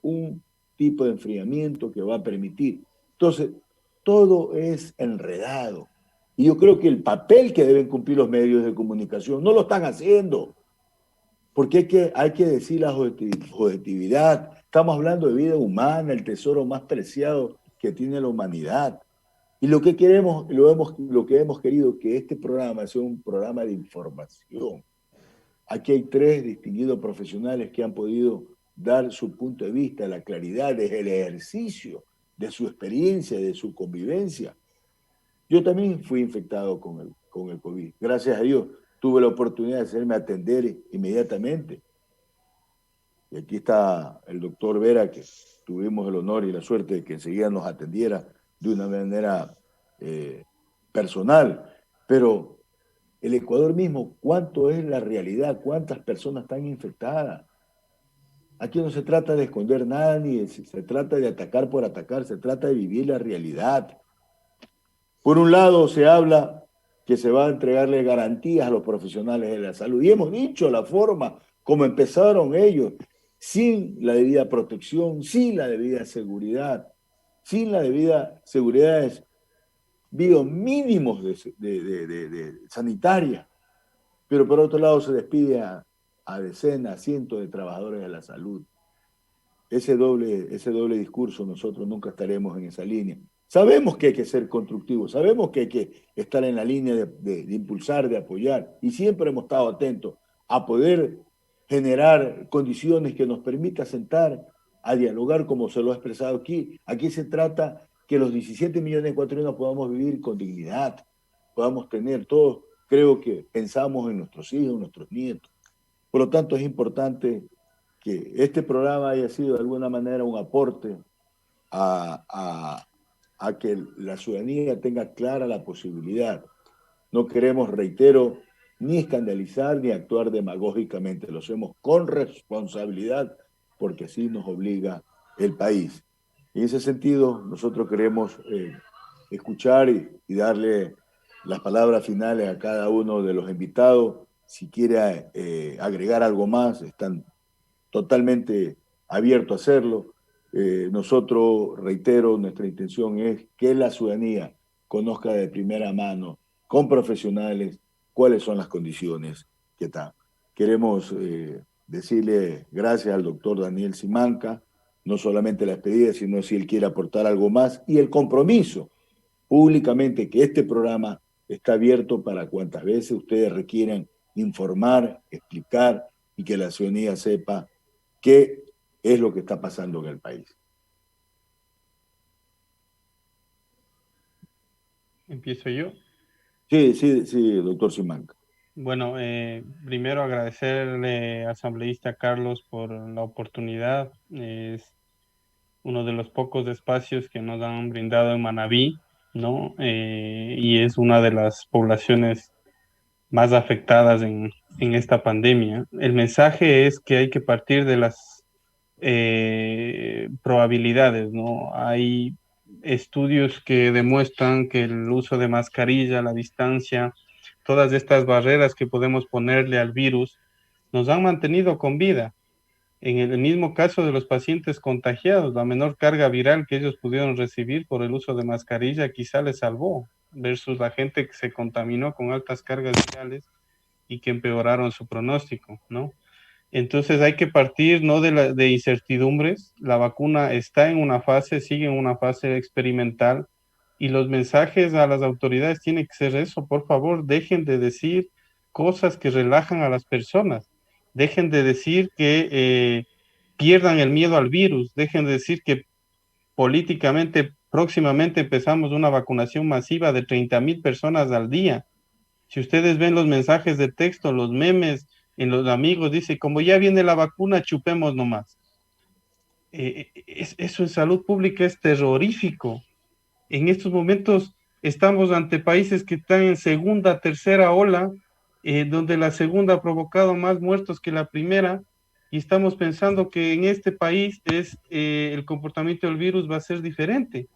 un tipo de enfriamiento que va a permitir. Entonces, todo es enredado. Y yo creo que el papel que deben cumplir los medios de comunicación no lo están haciendo. Porque hay que decir la objetividad. Estamos hablando de vida humana, el tesoro más preciado que tiene la humanidad. Y lo que queremos, lo que hemos querido, que este programa sea un programa de información. Aquí hay 3 distinguidos profesionales que han podido dar su punto de vista, la claridad, desde el ejercicio de su experiencia, de su convivencia. Yo también fui infectado con el COVID. Gracias a Dios tuve la oportunidad de hacerme atender inmediatamente. Y aquí está el doctor Vera, que tuvimos el honor y la suerte de que enseguida nos atendiera de una manera personal. Pero el Ecuador mismo, ¿cuánto es la realidad? ¿Cuántas personas están infectadas? Aquí no se trata de esconder nada, ni se trata de atacar por atacar, se trata de vivir la realidad. Por un lado se habla que se va a entregarle garantías a los profesionales de la salud. Y hemos dicho la forma como empezaron ellos, sin la debida protección, sin la debida seguridad, sin la debida seguridad mínimos de sanitaria. Pero por otro lado se despide a decenas, cientos de trabajadores de la salud. Ese doble discurso nosotros nunca estaremos en esa línea. Sabemos que hay que ser constructivos, sabemos que hay que estar en la línea de impulsar, de apoyar, y siempre hemos estado atentos a poder generar condiciones que nos permitan sentar a dialogar como se lo ha expresado aquí. Aquí se trata que los 17 millones de ecuatorianos podamos vivir con dignidad, podamos tener todos, creo que pensamos en nuestros hijos, nuestros nietos. Por lo tanto, es importante que este programa haya sido de alguna manera un aporte a que la ciudadanía tenga clara la posibilidad. No queremos, reitero, ni escandalizar ni actuar demagógicamente. Lo hacemos con responsabilidad porque así nos obliga el país. En ese sentido, nosotros queremos escuchar y darle las palabras finales a cada uno de los invitados. Si quiere agregar algo más, están totalmente abiertos a hacerlo. Nosotros, reitero, nuestra intención es que la ciudadanía conozca de primera mano, con profesionales, cuáles son las condiciones que están. Queremos decirle gracias al doctor Daniel Simanca, no solamente la despedida, sino si él quiere aportar algo más, y el compromiso públicamente que este programa está abierto para cuantas veces ustedes requieran informar, explicar y que la ciudadanía sepa qué es lo que está pasando en el país. ¿Empiezo yo? Sí, doctor Simanca. Bueno, primero agradecerle, asambleísta Carlos, por la oportunidad. Es uno de los pocos espacios que nos han brindado en Manabí, ¿no? Y es una de las poblaciones más afectadas en esta pandemia. El mensaje es que hay que partir de las probabilidades, ¿no? Hay estudios que demuestran que el uso de mascarilla, la distancia, todas estas barreras que podemos ponerle al virus, nos han mantenido con vida. En el mismo caso de los pacientes contagiados, la menor carga viral que ellos pudieron recibir por el uso de mascarilla quizá les salvó, versus la gente que se contaminó con altas cargas virales y que empeoraron su pronóstico, ¿no? Entonces hay que partir no de incertidumbres. La vacuna está en una fase, sigue en una fase experimental, y los mensajes a las autoridades tienen que ser eso: por favor, dejen de decir cosas que relajan a las personas, dejen de decir que pierdan el miedo al virus, dejen de decir que políticamente próximamente empezamos una vacunación masiva de 30,000 personas al día. Si ustedes ven los mensajes de texto, los memes en los amigos, dice, como ya viene la vacuna, chupemos nomás. Eso en salud pública es terrorífico. En estos momentos estamos ante países que están en segunda, tercera ola, donde la segunda ha provocado más muertos que la primera, y estamos pensando que en este país el comportamiento del virus va a ser diferente.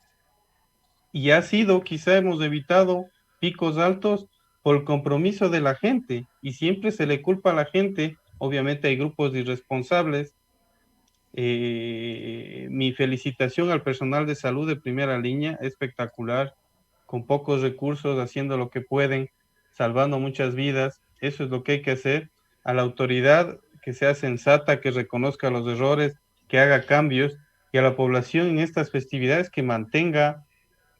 Y ha sido, quizá hemos evitado picos altos por el compromiso de la gente, y siempre se le culpa a la gente. Obviamente hay grupos de irresponsables. Mi felicitación al personal de salud de primera línea, espectacular, con pocos recursos, haciendo lo que pueden, salvando muchas vidas. Eso es lo que hay que hacer. A la autoridad, que sea sensata, que reconozca los errores, que haga cambios, y a la población en estas festividades que mantenga,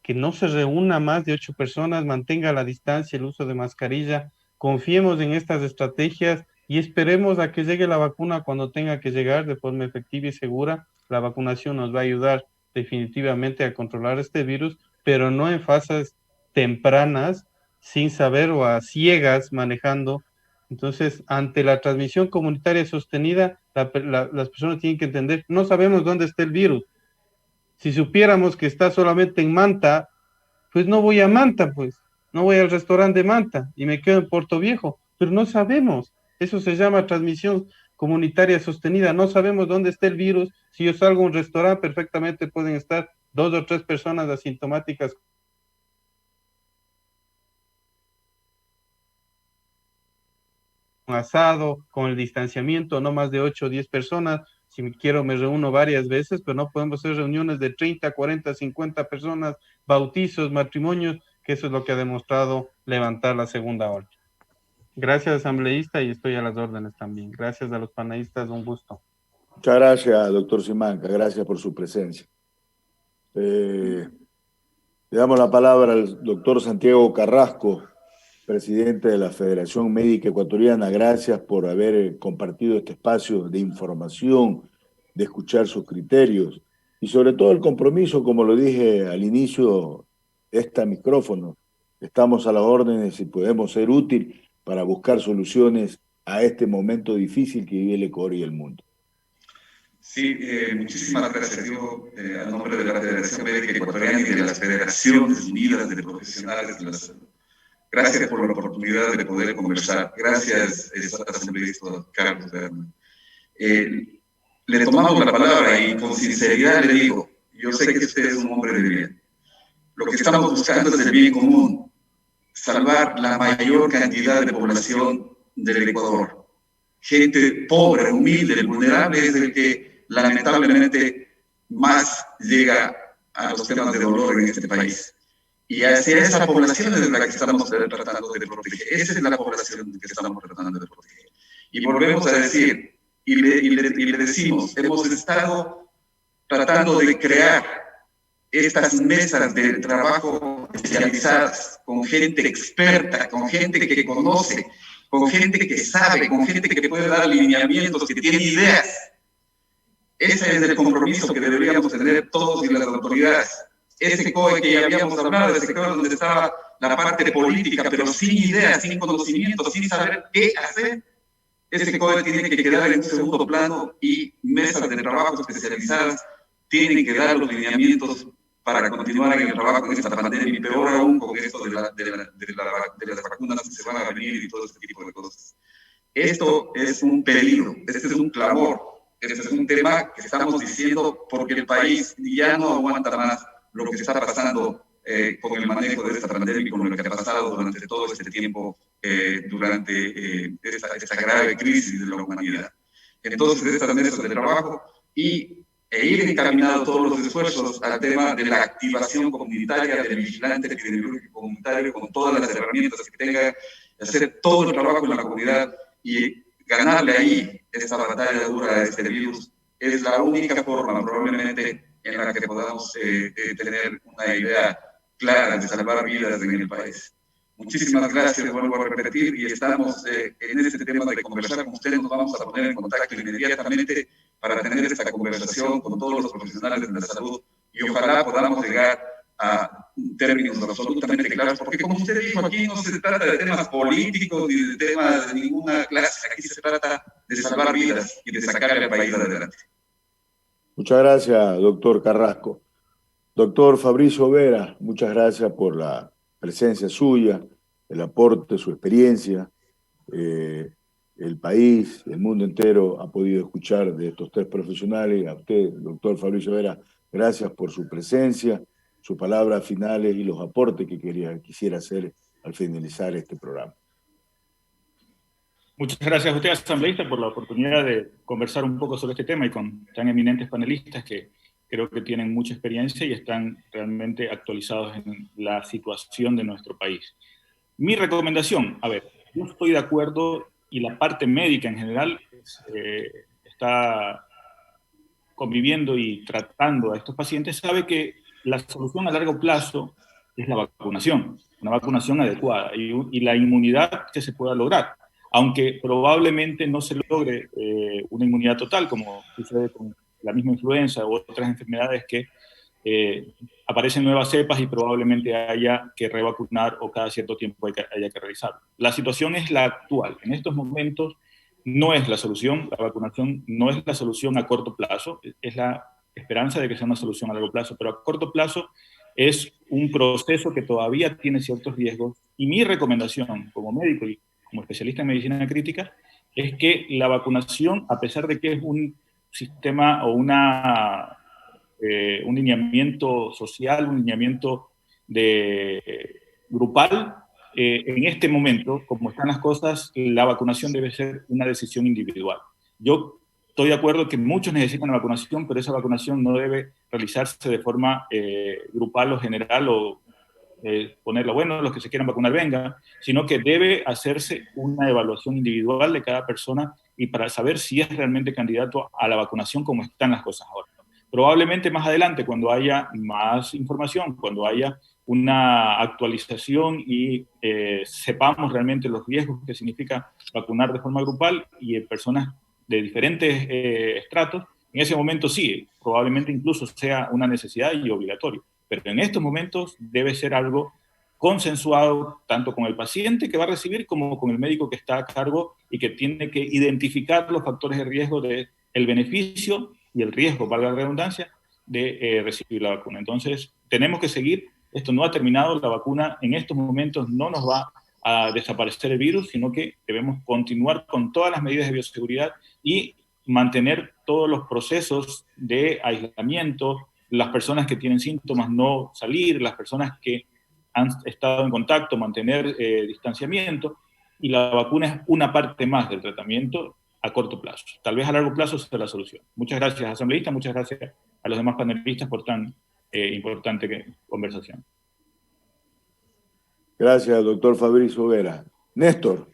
que no se reúna más de 8 personas, mantenga la distancia, el uso de mascarilla. Confiemos en estas estrategias y esperemos a que llegue la vacuna cuando tenga que llegar de forma efectiva y segura. La vacunación nos va a ayudar definitivamente a controlar este virus, pero no en fases tempranas, sin saber o a ciegas manejando. Entonces, ante la transmisión comunitaria sostenida, las personas tienen que entender, no sabemos dónde está el virus. Si supiéramos que está solamente en Manta, pues no voy a Manta, pues no voy al restaurante de Manta y me quedo en Puerto Viejo, pero no sabemos. Eso se llama transmisión comunitaria sostenida. No sabemos dónde está el virus. Si yo salgo a un restaurante, perfectamente pueden estar 2 o 3 personas asintomáticas asado, con el distanciamiento, no más de 8 o 10 personas. Si quiero me reúno varias veces, pero no podemos hacer reuniones de 30, 40, 50 personas, bautizos, matrimonios, que eso es lo que ha demostrado levantar la segunda ola. Gracias, asambleísta, y estoy a las órdenes también. Gracias a los panelistas, un gusto. Muchas gracias, doctor Simancas, gracias por su presencia. Le damos la palabra al doctor Santiago Carrasco, presidente de la Federación Médica Ecuatoriana. Gracias por haber compartido este espacio de información, de escuchar sus criterios y sobre todo el compromiso, como lo dije al inicio, este micrófono. Estamos a las órdenes y podemos ser útil para buscar soluciones a este momento difícil que vive el Ecuador y el mundo. Sí, muchísimas gracias. Yo, a nombre de la Federación Médica Ecuatoriana y de las Federaciones Unidas de Profesionales de la Salud, gracias por la oportunidad de poder conversar. Gracias, asambleísta Carlos Berman. Le tomamos la palabra y con sinceridad le digo, yo sé que usted es un hombre de bien. Lo que estamos buscando es el bien común, salvar la mayor cantidad de población del Ecuador. Gente pobre, humilde, vulnerable es el que lamentablemente más llega a los temas de dolor en este país. Y hacia esa población es la que estamos tratando de proteger. Esa es la población que estamos tratando de proteger. Y volvemos a decir, y le decimos, hemos estado tratando de crear estas mesas de trabajo especializadas, con gente experta, con gente que conoce, con gente que sabe, con gente que puede dar lineamientos, que tiene ideas. Ese es el compromiso que deberíamos tener todos y las autoridades. Ese COE que ya habíamos hablado, ese COE donde estaba la parte política, pero sin ideas, sin conocimiento, sin saber qué hacer, ese COE tiene que quedar en un segundo plano y mesas de trabajo especializadas tienen que dar los lineamientos para continuar en el trabajo en esta pandemia y peor aún con esto de las vacunas que se van a venir y todo este tipo de cosas. Esto es un peligro, este es un clamor, este es un tema que estamos diciendo porque el país ya no aguanta más lo que está pasando con el manejo de esta pandemia y con lo que ha pasado durante todo este tiempo, durante esta grave crisis de la humanidad. Entonces, estas mesas de trabajo e ir encaminado todos los esfuerzos al tema de la activación comunitaria, del vigilante epidemiológico comunitario, con todas las herramientas que tenga, hacer todo el trabajo en la comunidad y ganarle ahí esta batalla dura a este virus, es la única forma probablemente en la que podamos tener una idea clara de salvar vidas en el país. Muchísimas gracias, vuelvo a repetir, y estamos en este tema de conversar con ustedes, nos vamos a poner en contacto inmediatamente para tener esta conversación con todos los profesionales de la salud y ojalá podamos llegar a términos absolutamente claros, porque como usted dijo, aquí no se trata de temas políticos ni de temas de ninguna clase, aquí se trata de salvar vidas y de sacar al país adelante. Muchas gracias, doctor Carrasco. Doctor Fabricio Vera, muchas gracias por la presencia suya, el aporte, su experiencia. El país, el mundo entero ha podido escuchar de estos tres profesionales. A usted, doctor Fabricio Vera, gracias por su presencia, sus palabras finales y los aportes que quisiera hacer al finalizar este programa. Muchas gracias a usted, asambleísta, por la oportunidad de conversar un poco sobre este tema y con tan eminentes panelistas que creo que tienen mucha experiencia y están realmente actualizados en la situación de nuestro país. Mi recomendación, a ver, yo estoy de acuerdo y la parte médica en general está conviviendo y tratando a estos pacientes, sabe que la solución a largo plazo es la vacunación, una vacunación adecuada y la inmunidad que se pueda lograr, aunque probablemente no se logre una inmunidad total, como sucede con la misma influenza u otras enfermedades que aparecen nuevas cepas y probablemente haya que revacunar o cada cierto tiempo haya que realizarlo. La situación es la actual. En estos momentos no es la solución, la vacunación no es la solución a corto plazo, es la esperanza de que sea una solución a largo plazo, pero a corto plazo es un proceso que todavía tiene ciertos riesgos y mi recomendación como médico y como especialista en medicina crítica es que la vacunación, a pesar de que es un sistema o un lineamiento social, un lineamiento grupal, en este momento, como están las cosas, la vacunación debe ser una decisión individual. Yo estoy de acuerdo que muchos necesitan la vacunación, pero esa vacunación no debe realizarse de forma grupal o general o ponerlo, bueno, los que se quieran vacunar vengan, sino que debe hacerse una evaluación individual de cada persona y para saber si es realmente candidato a la vacunación como están las cosas ahora. Probablemente más adelante, cuando haya más información, cuando haya una actualización y sepamos realmente los riesgos que significa vacunar de forma grupal y en personas de diferentes estratos, en ese momento sí, probablemente incluso sea una necesidad y obligatorio. Pero en estos momentos debe ser algo consensuado tanto con el paciente que va a recibir como con el médico que está a cargo y que tiene que identificar los factores de riesgo del beneficio y el riesgo, valga la redundancia, de recibir la vacuna. Entonces, tenemos que seguir. Esto no ha terminado. La vacuna en estos momentos no nos va a desaparecer el virus, sino que debemos continuar con todas las medidas de bioseguridad y mantener todos los procesos de aislamiento, las personas que tienen síntomas no salir, las personas que han estado en contacto, mantener distanciamiento, y la vacuna es una parte más del tratamiento a corto plazo. Tal vez a largo plazo sea la solución. Muchas gracias, asambleísta, muchas gracias a los demás panelistas por tan importante conversación. Gracias, doctor Fabrizio Vera. Néstor.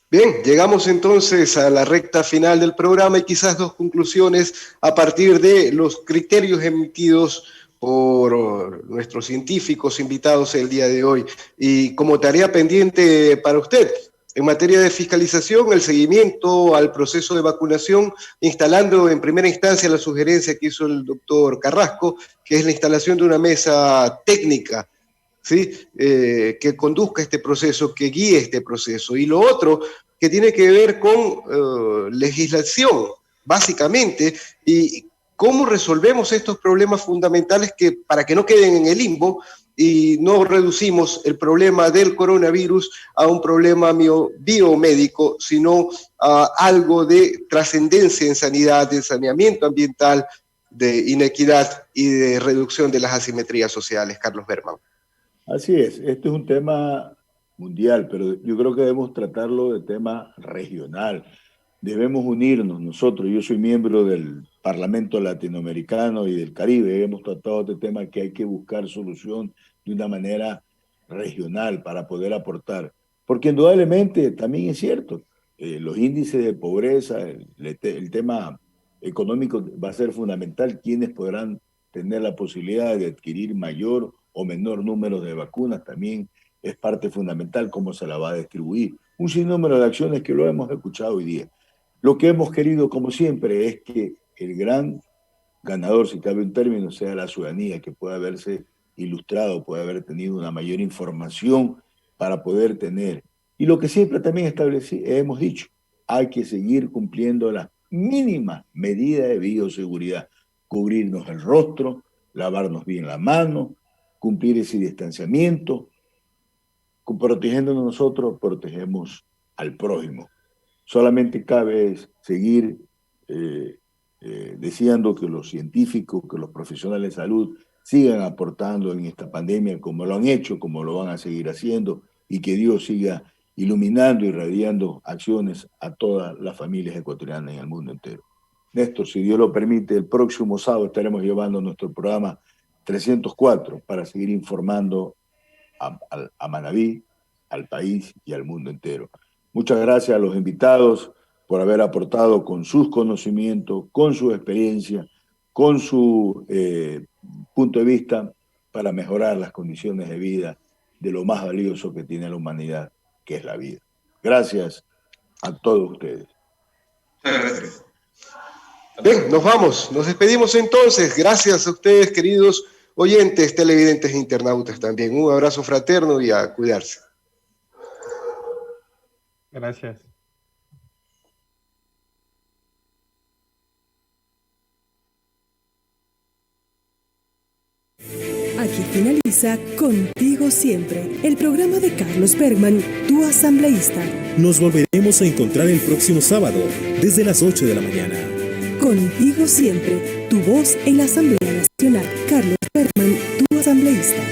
Bien, llegamos entonces a la recta final del programa y quizás dos conclusiones a partir de los criterios emitidos por nuestros científicos invitados el día de hoy. Y como tarea pendiente para usted, en materia de fiscalización, el seguimiento al proceso de vacunación, instalando en primera instancia la sugerencia que hizo el doctor Carrasco, que es la instalación de una mesa técnica, ¿sí? Que conduzca este proceso, que guíe este proceso. Y lo otro, que tiene que ver con legislación, básicamente, y cómo resolvemos estos problemas fundamentales que, para que no queden en el limbo y no reducimos el problema del coronavirus a un problema biomédico, sino a algo de trascendencia en sanidad, de saneamiento ambiental, de inequidad y de reducción de las asimetrías sociales. Carlos Berman. Así es, este es un tema mundial, pero yo creo que debemos tratarlo de tema regional. Debemos unirnos nosotros. Yo soy miembro del Parlamento Latinoamericano y del Caribe. Hemos tratado este tema que hay que buscar solución de una manera regional para poder aportar. Porque indudablemente también es cierto, los índices de pobreza, el tema económico va a ser fundamental. Quienes podrán tener la posibilidad de adquirir mayor o menor número de vacunas también es parte fundamental, cómo se la va a distribuir. Un sinnúmero de acciones que lo hemos escuchado hoy día. Lo que hemos querido, como siempre, es que el gran ganador, si cabe un término, sea la ciudadanía, que pueda haberse ilustrado, pueda haber tenido una mayor información para poder tener. Y lo que siempre también hemos dicho, hay que seguir cumpliendo las mínimas medidas de bioseguridad. Cubrirnos el rostro, lavarnos bien la mano, cumplir ese distanciamiento. Protegiéndonos nosotros, protegemos al prójimo. Solamente cabe seguir deseando que los científicos, que los profesionales de salud sigan aportando en esta pandemia como lo han hecho, como lo van a seguir haciendo, y que Dios siga iluminando y irradiando acciones a todas las familias ecuatorianas en el mundo entero. Néstor, si Dios lo permite, el próximo sábado estaremos llevando nuestro programa 304 para seguir informando a Manabí, al país y al mundo entero. Muchas gracias a los invitados por haber aportado con sus conocimientos, con su experiencia, con su punto de vista para mejorar las condiciones de vida de lo más valioso que tiene la humanidad, que es la vida. Gracias a todos ustedes. Gracias. Bien, nos vamos, nos despedimos entonces. Gracias a ustedes, queridos oyentes, televidentes e internautas también. Un abrazo fraterno y a cuidarse. Gracias. Aquí finaliza Contigo Siempre, el programa de Carlos Berman, tu asambleísta. Nos volveremos a encontrar el próximo sábado, desde las 8 de la mañana. Contigo Siempre, tu voz en la Asamblea Nacional. Carlos Berman, tu asambleísta.